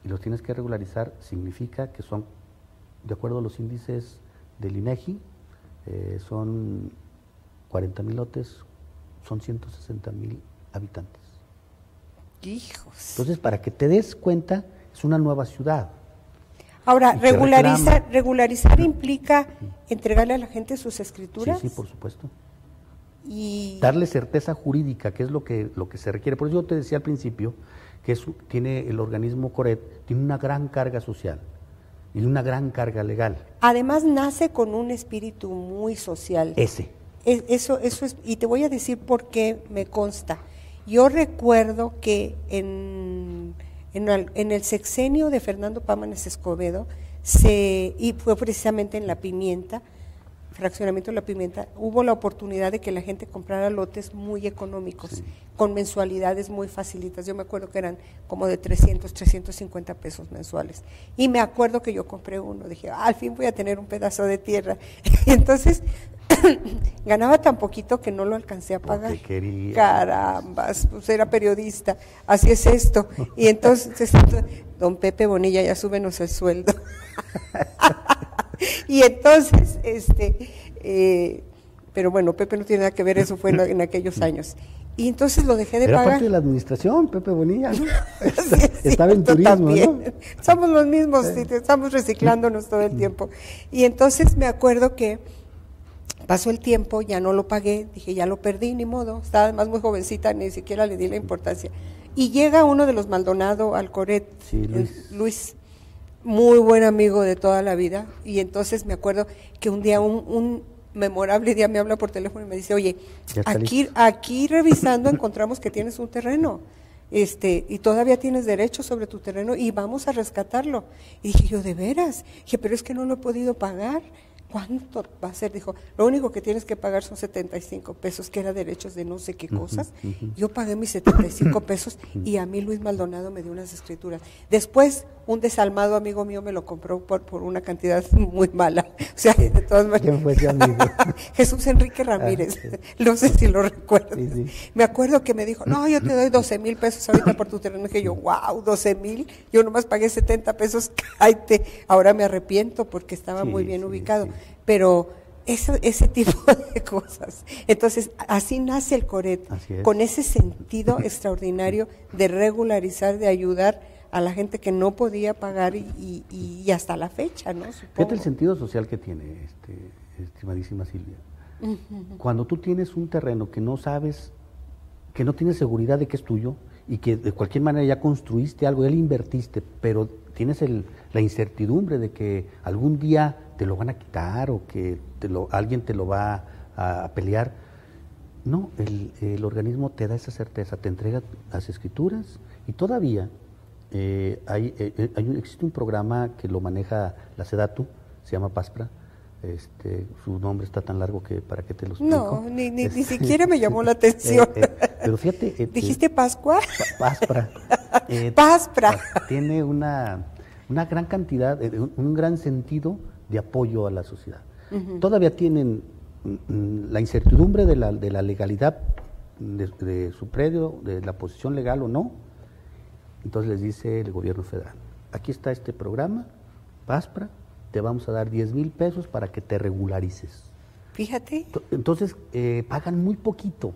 y los tienes que regularizar, significa que son, de acuerdo a los índices del INEGI, son 40,000 lotes, son 160,000 habitantes. Hijos. Entonces, para que te des cuenta, es una nueva ciudad. Ahora, regularizar implica entregarle a la gente sus escrituras. Sí, por supuesto. Y darle certeza jurídica, que es lo que se requiere. Por eso yo te decía al principio que tiene el organismo CORET, tiene una gran carga social y una gran carga legal. Además nace con un espíritu muy social. Eso es, y te voy a decir por qué me consta. Yo recuerdo que en el sexenio de Fernando Pámanes Escobedo, y fue precisamente en La Pimienta, Fraccionamiento de la Pimienta, hubo la oportunidad de que la gente comprara lotes muy económicos, sí, con mensualidades muy facilitas. Yo me acuerdo que eran como de 350 pesos mensuales. Y me acuerdo que yo compré uno, dije, al fin voy a tener un pedazo de tierra. Y entonces ganaba tan poquito que no lo alcancé a pagar. Carambas, pues era periodista, así es esto. Y entonces, don Pepe Bonilla, ya súbenos el sueldo. Y entonces, pero bueno, Pepe no tiene nada que ver, eso fue en aquellos años. Y entonces lo dejé de pagar. Era parte de la administración, Pepe Bonilla, ¿no? Sí, estaba en turismo, también, ¿no? Somos los mismos, sí, estamos reciclándonos todo el tiempo. Y entonces me acuerdo que pasó el tiempo, ya no lo pagué, dije, ya lo perdí, ni modo, estaba además muy jovencita, ni siquiera le di la importancia. Y llega uno de los Maldonado al Coret, sí, Luis, muy buen amigo de toda la vida, y entonces me acuerdo que un día, un memorable día me habla por teléfono y me dice, oye, aquí revisando encontramos que tienes un terreno, y todavía tienes derechos sobre tu terreno y vamos a rescatarlo. Y dije yo, ¿de veras? Dije, pero es que no lo he podido pagar. ¿Cuánto va a ser? Dijo, lo único que tienes que pagar son 75 pesos, que era derechos de no sé qué cosas. Yo pagué mis 75 pesos y a mí Luis Maldonado me dio unas escrituras. Después, un desalmado amigo mío me lo compró por una cantidad muy mala. O sea, de todas maneras. ¿Quién fue ese amigo? Jesús Enrique Ramírez. Sí. No sé si lo recuerdas. Sí. Me acuerdo que me dijo, no, yo te doy 12,000 pesos ahorita por tu terreno. Y dije yo, wow, 12,000. Yo nomás pagué 70 pesos, cállate. Ahora me arrepiento porque estaba muy bien ubicado. Sí. Pero ese tipo de cosas. Entonces, así nace el Coret, con ese sentido extraordinario de regularizar, de ayudar a la gente que no podía pagar y hasta la fecha, ¿no? Supongo. Fíjate el sentido social que tiene, estimadísima Silvia. Cuando tú tienes un terreno que no sabes, que no tienes seguridad de que es tuyo y que de cualquier manera ya construiste algo, ya le invertiste, pero tienes la incertidumbre de que algún día te lo van a quitar o que alguien te lo va a pelear. No, el organismo te da esa certeza, te entrega las escrituras y todavía existe un programa que lo maneja la SEDATU, se llama PASPRA. Su nombre está tan largo que para qué te lo explico. No, ni siquiera me llamó la atención. Pero fíjate. ¿Dijiste Pascua? PASPRA. PASPRA. Tiene una gran cantidad, un gran sentido de apoyo a la sociedad. Todavía tienen la incertidumbre de la legalidad de su predio, de la posición legal o no. Entonces les dice el gobierno federal, aquí está este programa, PASPRA, te vamos a dar 10,000 pesos para que te regularices. Fíjate. Entonces pagan muy poquito.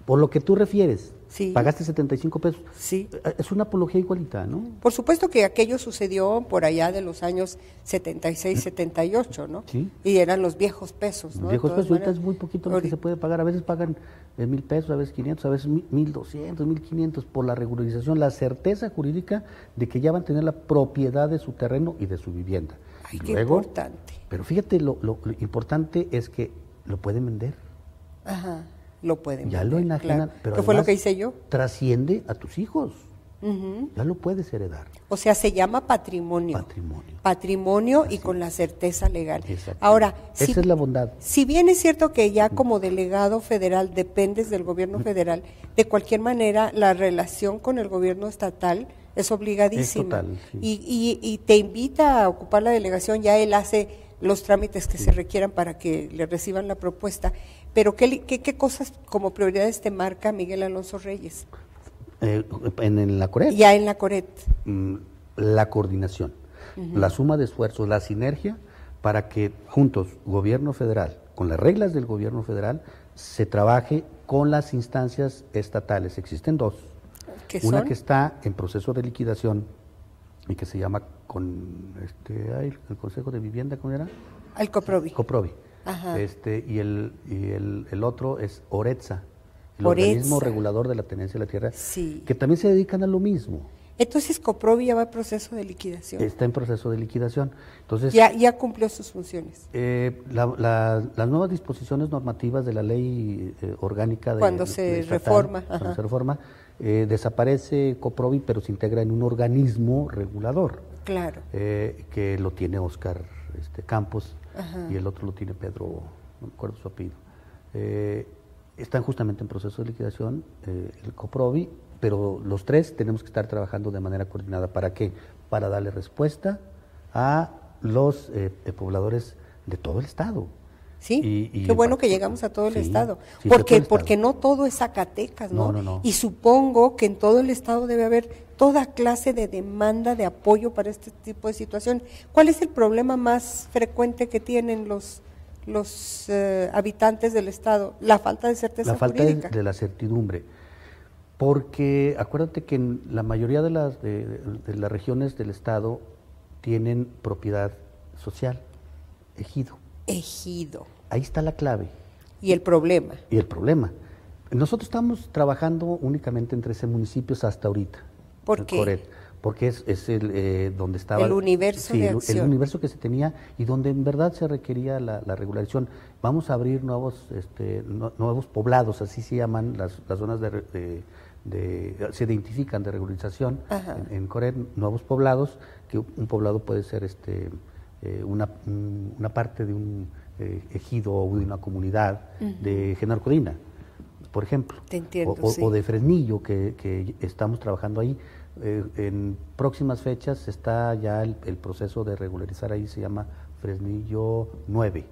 Por lo que tú refieres, sí. Pagaste 75 pesos. Sí. Es una apología igualita, ¿no? Por supuesto que aquello sucedió por allá de los años 76, 78, ¿no? Sí. Y eran los viejos pesos, ¿no? Los viejos pesos, ahorita es muy poquito lo que se puede pagar. A veces pagan 1,000 pesos, a veces 500, a veces 1,200, 1,500 por la regularización, la certeza jurídica de que ya van a tener la propiedad de su terreno y de su vivienda. Ay, qué importante. Pero fíjate, lo importante es que lo pueden vender. Ajá. Lo pueden ya vender, lo enajenan, claro. pero ¿Qué fue lo que hice yo? Trasciende a tus hijos. Ya lo puedes heredar. O sea, se llama patrimonio. Patrimonio y con la certeza legal. Ahora, esa es la bondad. Si bien es cierto que ya como delegado federal dependes del gobierno federal, de cualquier manera la relación con el gobierno estatal es obligadísima. Es total, sí. Y te invita a ocupar la delegación, ya él hace los trámites que se requieran para que le reciban la propuesta. Pero ¿qué cosas como prioridades te marca Miguel Alonso Reyes? En la Coret. Ya en la Coret. La coordinación, la suma de esfuerzos, la sinergia para que juntos, gobierno federal, con las reglas del gobierno federal, se trabaje con las instancias estatales. Existen dos. Una que está en proceso de liquidación y que se llama el Consejo de Vivienda, ¿cómo era? El Coprovi. Coprovi. Ajá. Y el otro es ORETSA, el organismo regulador de la tenencia de la tierra, sí. Que también se dedican a lo mismo. Entonces Coprovi ya va en proceso de liquidación. Está en proceso de liquidación. Entonces ya cumplió sus funciones. Las nuevas disposiciones normativas de la ley orgánica cuando se reforma, desaparece Coprovi, pero se integra en un organismo regulador. Claro. Que lo tiene Óscar Campos, Ajá. y el otro lo tiene Pedro, no me acuerdo su apellido. Están justamente en proceso de liquidación, el Coprovi, pero los tres tenemos que estar trabajando de manera coordinada. ¿Para qué? Para darle respuesta a los pobladores de todo el estado. Sí, Y qué bueno que llegamos a todo el sí, estado, sí, de todo porque el estado. porque no todo es Zacatecas, ¿no? No. Y supongo que en todo el estado debe haber toda clase de demanda de apoyo para este tipo de situación. ¿Cuál es el problema más frecuente que tienen los habitantes del estado? La falta de certeza La falta jurídica. de la certidumbre. Porque acuérdate que en la mayoría de las regiones del estado tienen propiedad social, ejido. Ejido. Ahí está la clave. Y el problema. Y el problema. Nosotros estamos trabajando únicamente en 13 municipios hasta ahorita. ¿Por qué? Correcto. Porque es el donde estaba... El universo de acción. El universo que se tenía y donde en verdad se requería la regularización. Vamos a abrir nuevos poblados, así se llaman las zonas se identifican de regularización en Coret, nuevos poblados, que un poblado puede ser una parte de un ejido o de una comunidad de Genaro Codina, por ejemplo. Te entiendo, o de Fresnillo, que estamos trabajando ahí. En próximas fechas está ya el proceso de regularizar ahí, se llama Fresnillo 9,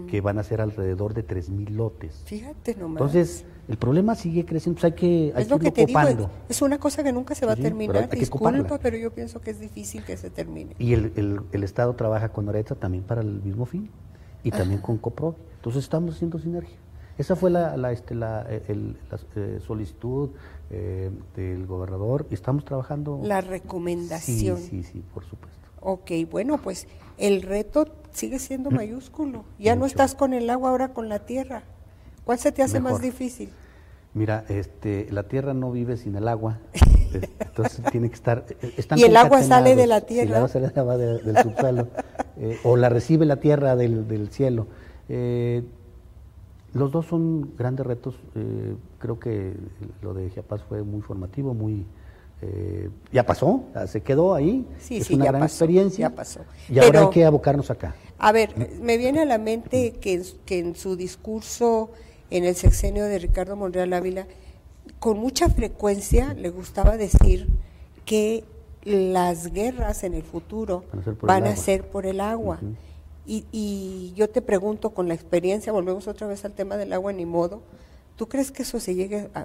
que van a ser alrededor de 3,000 lotes. Fíjate nomás. Entonces, el problema sigue creciendo, pues hay que es lo que te irlo digo, es una cosa que nunca se va a Sí, terminar, pero hay que disculpa, coparla. pero yo pienso que es difícil que se termine. Y el Estado trabaja con Oretza también para el mismo fin, y también con Coprovi. Entonces estamos haciendo sinergia. Esa fue la solicitud del gobernador, y estamos trabajando. La recomendación. Sí, por supuesto. Ok, bueno, pues el reto sigue siendo mayúsculo. Ya no estás con el agua, ahora con la tierra. ¿Cuál se te hace Mejor. más difícil? Mira, la tierra no vive sin el agua, entonces tiene que estar... ¿Y el agua sale de la tierra? Sí, el agua sale del subsuelo, o la recibe la tierra del cielo. Los dos son grandes retos. Creo que lo de Chiapas fue muy formativo, ya pasó, se quedó ahí. Sí, es sí, una ya gran pasó, experiencia. ya pasó. Y ahora Pero, hay que abocarnos acá. A ver, me viene a la mente que en su discurso en el sexenio de Ricardo Monreal Ávila, con mucha frecuencia le gustaba decir que las guerras en el futuro van a ser por el agua. Y yo te pregunto, con la experiencia, volvemos otra vez al tema del agua, ni modo, ¿tú crees que eso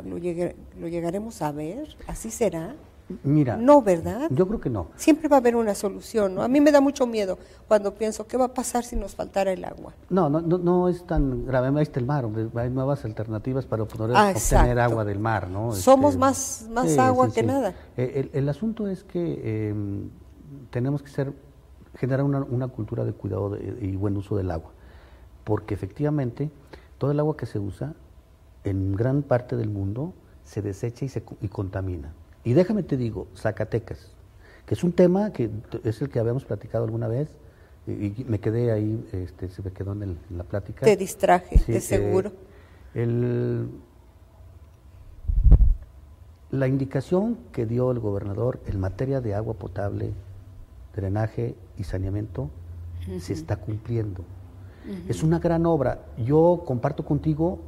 lo llegaremos a ver? ¿Así será? Mira, no, ¿verdad? Yo creo que no. Siempre va a haber una solución, ¿no? A mí me da mucho miedo cuando pienso, ¿qué va a pasar si nos faltara el agua? No es tan grave. Ahí está el mar, hay nuevas alternativas para poder exacto. obtener agua del mar, ¿no? Somos más agua que nada. El asunto es que tenemos que generar una cultura de cuidado y buen uso del agua, porque efectivamente todo el agua que se usa en gran parte del mundo se desecha y contamina. Y déjame te digo, Zacatecas, que es un tema que es el que habíamos platicado alguna vez, y me quedé ahí, se me quedó en la plática. Te distraje, de seguro. La indicación que dio el gobernador en materia de agua potable, drenaje y saneamiento se está cumpliendo. Es una gran obra. Yo comparto contigo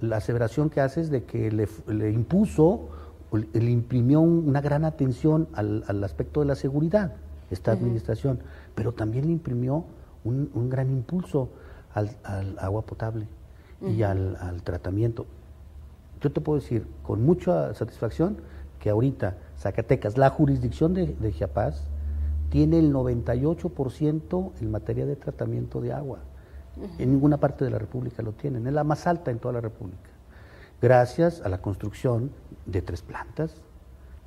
la aseveración que haces de que le impuso, le imprimió una gran atención al aspecto de la seguridad, esta administración, pero también le imprimió un gran impulso al agua potable y al tratamiento. Yo te puedo decir con mucha satisfacción que ahorita Zacatecas, la jurisdicción de Chiapas, tiene el 98% en materia de tratamiento de agua. En ninguna parte de la República lo tienen, es la más alta en toda la República. Gracias a la construcción de 3 plantas,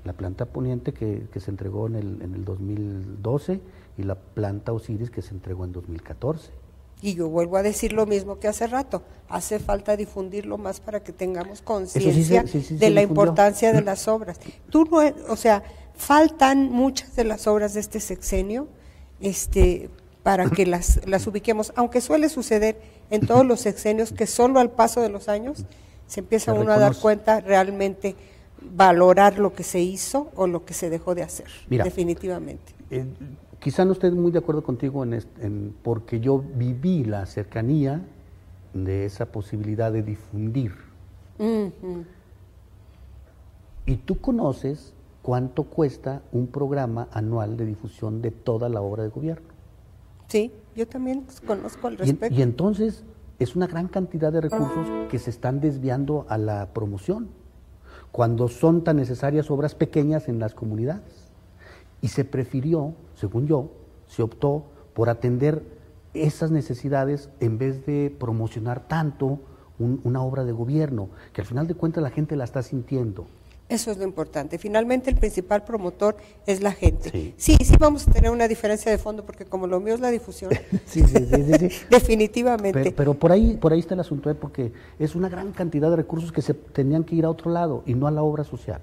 la planta Poniente que se entregó en el 2012 y la planta Osiris que se entregó en 2014. Y yo vuelvo a decir lo mismo que hace rato, hace falta difundirlo más para que tengamos conciencia de la importancia de las obras. Faltan muchas de las obras de este sexenio, para que las ubiquemos, aunque suele suceder en todos los sexenios que solo al paso de los años se empieza uno a dar cuenta realmente valorar lo que se hizo o lo que se dejó de hacer. Mira, definitivamente. quizá no esté muy de acuerdo contigo porque yo viví la cercanía de esa posibilidad de difundir. Y tú conoces cuánto cuesta un programa anual de difusión de toda la obra de gobierno. Sí, yo también conozco al respecto. Y entonces es una gran cantidad de recursos que se están desviando a la promoción, cuando son tan necesarias obras pequeñas en las comunidades. Y se prefirió, según yo, se optó por atender esas necesidades en vez de promocionar tanto una obra de gobierno, que al final de cuentas la gente la está sintiendo. Eso es lo importante. Finalmente el principal promotor es la gente. Sí. Sí, vamos a tener una diferencia de fondo, porque como lo mío es la difusión, sí. definitivamente. Pero por ahí está el asunto, porque es una gran cantidad de recursos que se tenían que ir a otro lado y no a la obra social.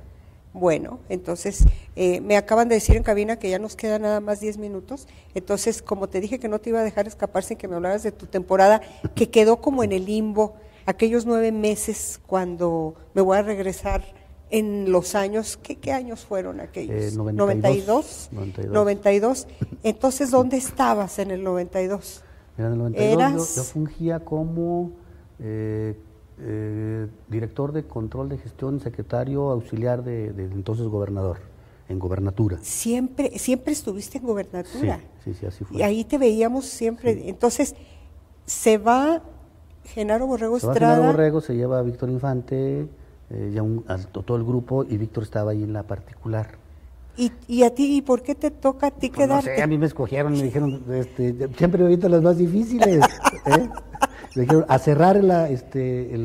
Bueno, entonces me acaban de decir en cabina que ya nos quedan nada más 10 minutos, entonces como te dije que no te iba a dejar escapar sin que me hablaras de tu temporada, que quedó como en el limbo, aquellos 9 meses cuando me voy a regresar en los años, ¿qué años fueron aquellos? 92. 92. Entonces, ¿dónde estabas en el 92? En el 92 yo fungía como director de control de gestión, secretario auxiliar de entonces gobernador, en gobernatura. Siempre estuviste en gobernatura. Sí, así fue. Y ahí te veíamos siempre. Sí. Entonces, se va Genaro Borrego Estrada. Genaro Borrego, se lleva a Víctor Infante, todo el grupo, y Víctor estaba ahí en la particular. ¿Y a ti, y por qué te toca a ti quedarte? No sé, a mí me escogieron, me dijeron, siempre me aviento las más difíciles, me dijeron, a cerrar la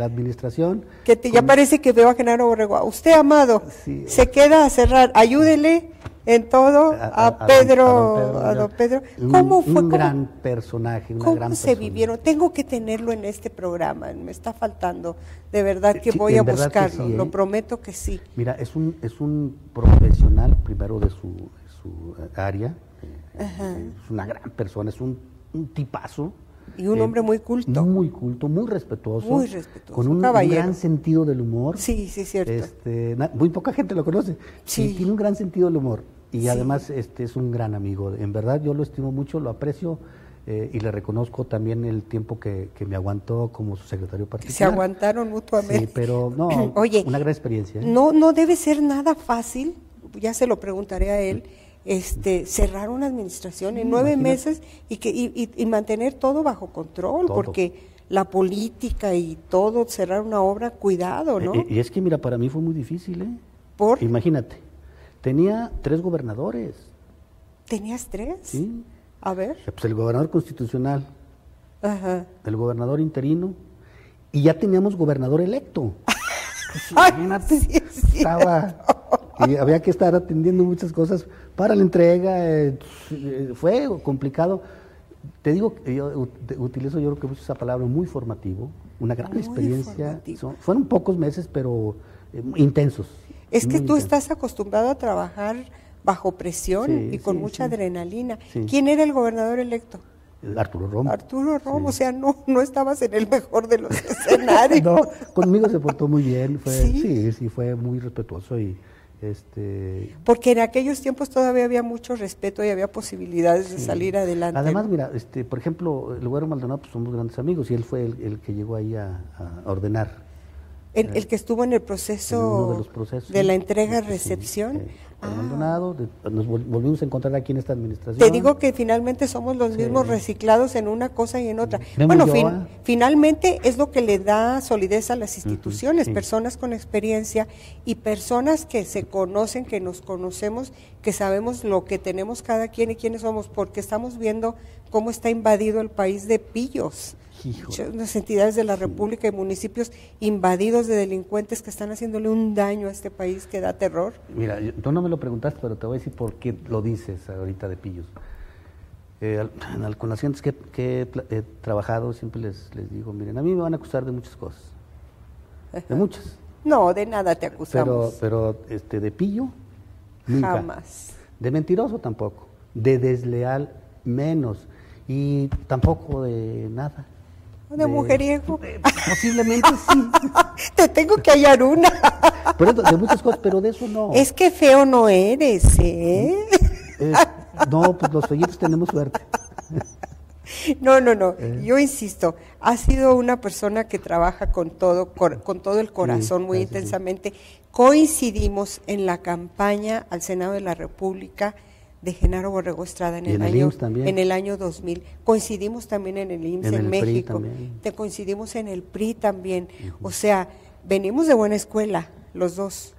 administración. Ya parece que veo a Genaro Borrego. Usted, Amado, sí, se queda a cerrar, ayúdele en todo a don Pedro. ¿Cómo fue? Un gran personaje, una gran persona. ¿Cómo se vivieron? Tengo que tenerlo en este programa, me está faltando. De verdad que voy a buscarlo, sí, lo prometo que sí. Mira, es un profesional, primero de su área, es una gran persona, es un tipazo. Y un hombre muy culto. Muy culto, muy respetuoso. Muy respetuoso, con un gran sentido del humor. Sí, cierto. Muy poca gente lo conoce. Sí. Tiene un gran sentido del humor. Y además es un gran amigo. En verdad yo lo estimo mucho, lo aprecio y le reconozco también el tiempo que me aguantó como su secretario particular. Se aguantaron mutuamente. Sí, pero no, oye, una gran experiencia. No debe ser nada fácil, ya se lo preguntaré a él, cerrar una administración en 9 meses y mantener todo bajo control, porque la política y todo, cerrar una obra, cuidado, ¿no? Y es que mira, para mí fue muy difícil, ¿Por? Imagínate, tenía 3 gobernadores. ¿Tenías 3? Sí. A ver. Pues el gobernador constitucional, ajá, el gobernador interino, y ya teníamos gobernador electo. Imagínate, sí, estaba... Y había que estar atendiendo muchas cosas para la entrega, fue complicado. Te digo, yo utilizo yo creo que mucho esa palabra, muy formativo, una gran experiencia. Fueron pocos meses, pero intensos. Es que tú estás acostumbrado a trabajar bajo presión y con mucha adrenalina. Sí. ¿Quién era el gobernador electo? Arturo Romo. Arturo Romo, o sea, no estabas en el mejor de los escenarios. No, conmigo se portó muy bien, ¿Sí? Sí, fue muy respetuoso y porque en aquellos tiempos todavía había mucho respeto y había posibilidades de salir adelante. Además, ¿no? mira, por ejemplo, el Güero Maldonado, pues somos grandes amigos y él fue el que llegó ahí a ordenar. El que estuvo en el proceso, en uno de los procesos de la entrega-recepción. Maldonado, nos volvimos a encontrar aquí en esta administración. Te digo que finalmente somos los mismos reciclados en una cosa y en otra. Bueno, finalmente es lo que le da solidez a las instituciones, personas con experiencia y personas que se conocen, que nos conocemos, que sabemos lo que tenemos cada quien y quiénes somos, porque estamos viendo cómo está invadido el país de pillos. Las entidades de la República y municipios invadidos de delincuentes que están haciéndole un daño a este país que da terror. Mira, tú no me lo preguntaste, pero te voy a decir por qué lo dices ahorita de pillos. Con las gentes que he trabajado siempre les digo, miren, a mí me van a acusar de muchas cosas, de muchas. No, de nada te acusamos. Pero de pillo, nunca. Jamás. De mentiroso tampoco, de desleal menos, y tampoco de nada. ¿De mujeriego? Posiblemente sí. Te tengo que hallar una. Pero de muchas cosas, pero de eso no. Es que feo no eres, ¿eh? No, pues los fellitos tenemos suerte. No, yo insisto, ha sido una persona que trabaja con todo el corazón, muy intensamente. Sí. Coincidimos en la campaña al Senado de la República de Genaro Borrego Estrada en el año 2000. Coincidimos también en el IMSS en México. Coincidimos en el PRI también. O sea, venimos de buena escuela, los dos.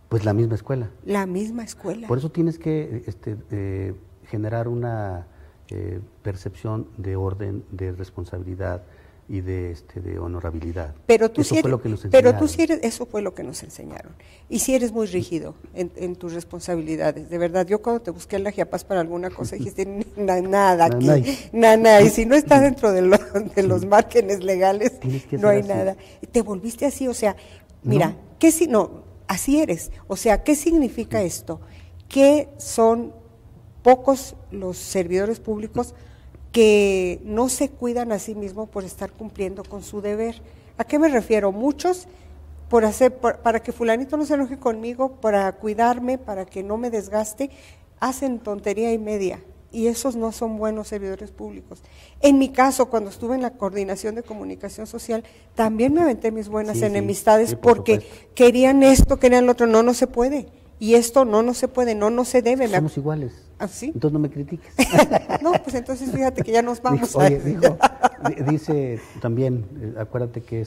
Pues la misma escuela. La misma escuela. Por eso tienes que generar una percepción de orden, de responsabilidad y de honorabilidad. Pero tú eso sí fue lo que nos enseñaron. Eso fue lo que nos enseñaron. Y si eres muy rígido en tus responsabilidades, de verdad. Yo cuando te busqué en la Giapas para alguna cosa dijiste nada aquí, nada. Y si no está dentro de los márgenes legales, no hay nada. Y te volviste así, o sea, mira, así eres. O sea, ¿qué significa esto? Que son pocos los servidores públicos que no se cuidan a sí mismos por estar cumpliendo con su deber. ¿A qué me refiero? Muchos, para que fulanito no se enoje conmigo, para cuidarme, para que no me desgaste, hacen tontería y media, y esos no son buenos servidores públicos. En mi caso, cuando estuve en la Coordinación de Comunicación Social, también me aventé mis buenas enemistades porque querían esto, querían lo otro. No se puede. Y esto no se puede, no se debe. Somos iguales. ¿Ah, sí? Entonces no me critiques. No, pues entonces fíjate que ya nos vamos. Dice también, acuérdate que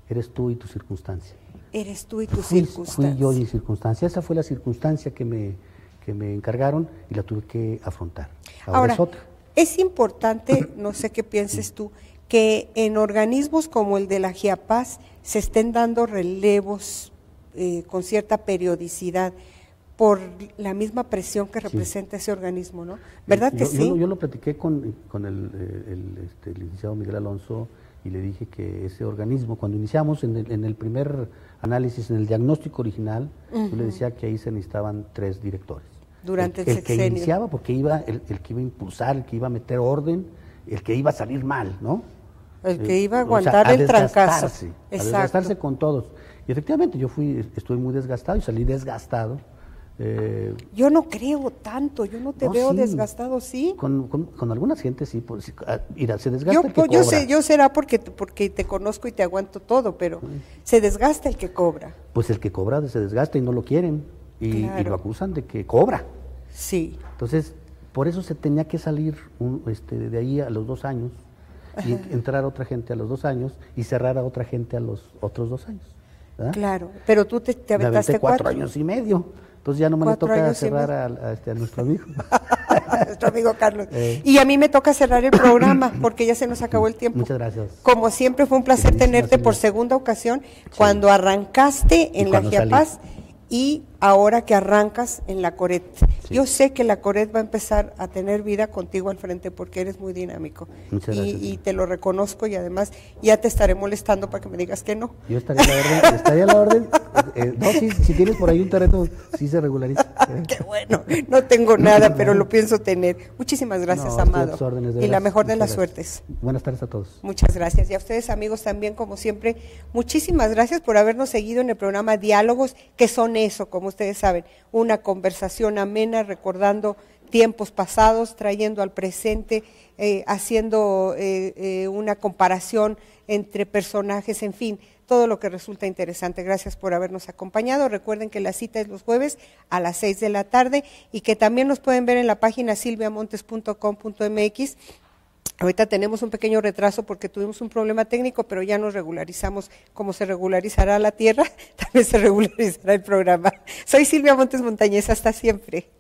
eres tú y tu circunstancia. Eres tú y tu circunstancia. Fui yo y mi circunstancia. Esa fue la circunstancia que me encargaron y la tuve que afrontar. Ahora es otra. Es importante, no sé qué pienses tú, que en organismos como el de la Giapas se estén dando relevos con cierta periodicidad, por la misma presión que representa ese organismo, ¿no? ¿Verdad que sí? Yo lo platiqué con el licenciado Miguel Alonso y le dije que ese organismo, cuando iniciamos en el primer análisis, en el diagnóstico original, yo le decía que ahí se necesitaban 3 directores. Durante el sexenio. El que iniciaba, porque el que iba a impulsar, el que iba a meter orden, el que iba a salir mal, ¿no? El que iba a aguantar el trancazo. A desgastarse con todos. Y efectivamente estuve muy desgastado y salí desgastado. Yo no creo tanto, yo no te veo desgastado, ¿sí? Con algunas gentes sí, pues, se desgasta el que cobra. Yo será porque te conozco y te aguanto todo, pero se desgasta el que cobra. Pues el que cobra se desgasta y no lo quieren, y lo acusan de que cobra. Sí. Entonces, por eso se tenía que salir de ahí a los 2 años, y entrar a otra gente a los 2 años, y cerrar a otra gente a los otros 2 años. ¿Verdad? Claro, pero tú te aventaste 4 años y medio. Entonces ya no me le toca cerrar a nuestro amigo. Nuestro amigo Carlos. Y a mí me toca cerrar el programa porque ya se nos acabó el tiempo. Muchas gracias. Como siempre fue un placer tenerte por segunda ocasión, cuando arrancaste en la Giapas y ahora que arrancas en la Coret. Sí. Yo sé que la Coret va a empezar a tener vida contigo al frente porque eres muy dinámico. Muchas gracias. Y te lo reconozco, y además ya te estaré molestando para que me digas que no. Yo estaría a la orden. No, si tienes por ahí un terreno, sí se regulariza. Qué bueno, no tengo nada, pero lo pienso tener. Muchísimas gracias, Amado. Y la mejor de las suertes. Buenas tardes a todos. Muchas gracias. Y a ustedes, amigos, también, como siempre, muchísimas gracias por habernos seguido en el programa Diálogos, que son eso, como ustedes saben, una conversación amena, recordando tiempos pasados, trayendo al presente, haciendo una comparación entre personajes, en fin, todo lo que resulta interesante. Gracias por habernos acompañado. Recuerden que la cita es los jueves a las 6 de la tarde y que también nos pueden ver en la página silviamontes.com.mx. Ahorita tenemos un pequeño retraso porque tuvimos un problema técnico, pero ya nos regularizamos. Como se regularizará la tierra, también se regularizará el programa. Soy Silvia Montes Montañez, hasta siempre.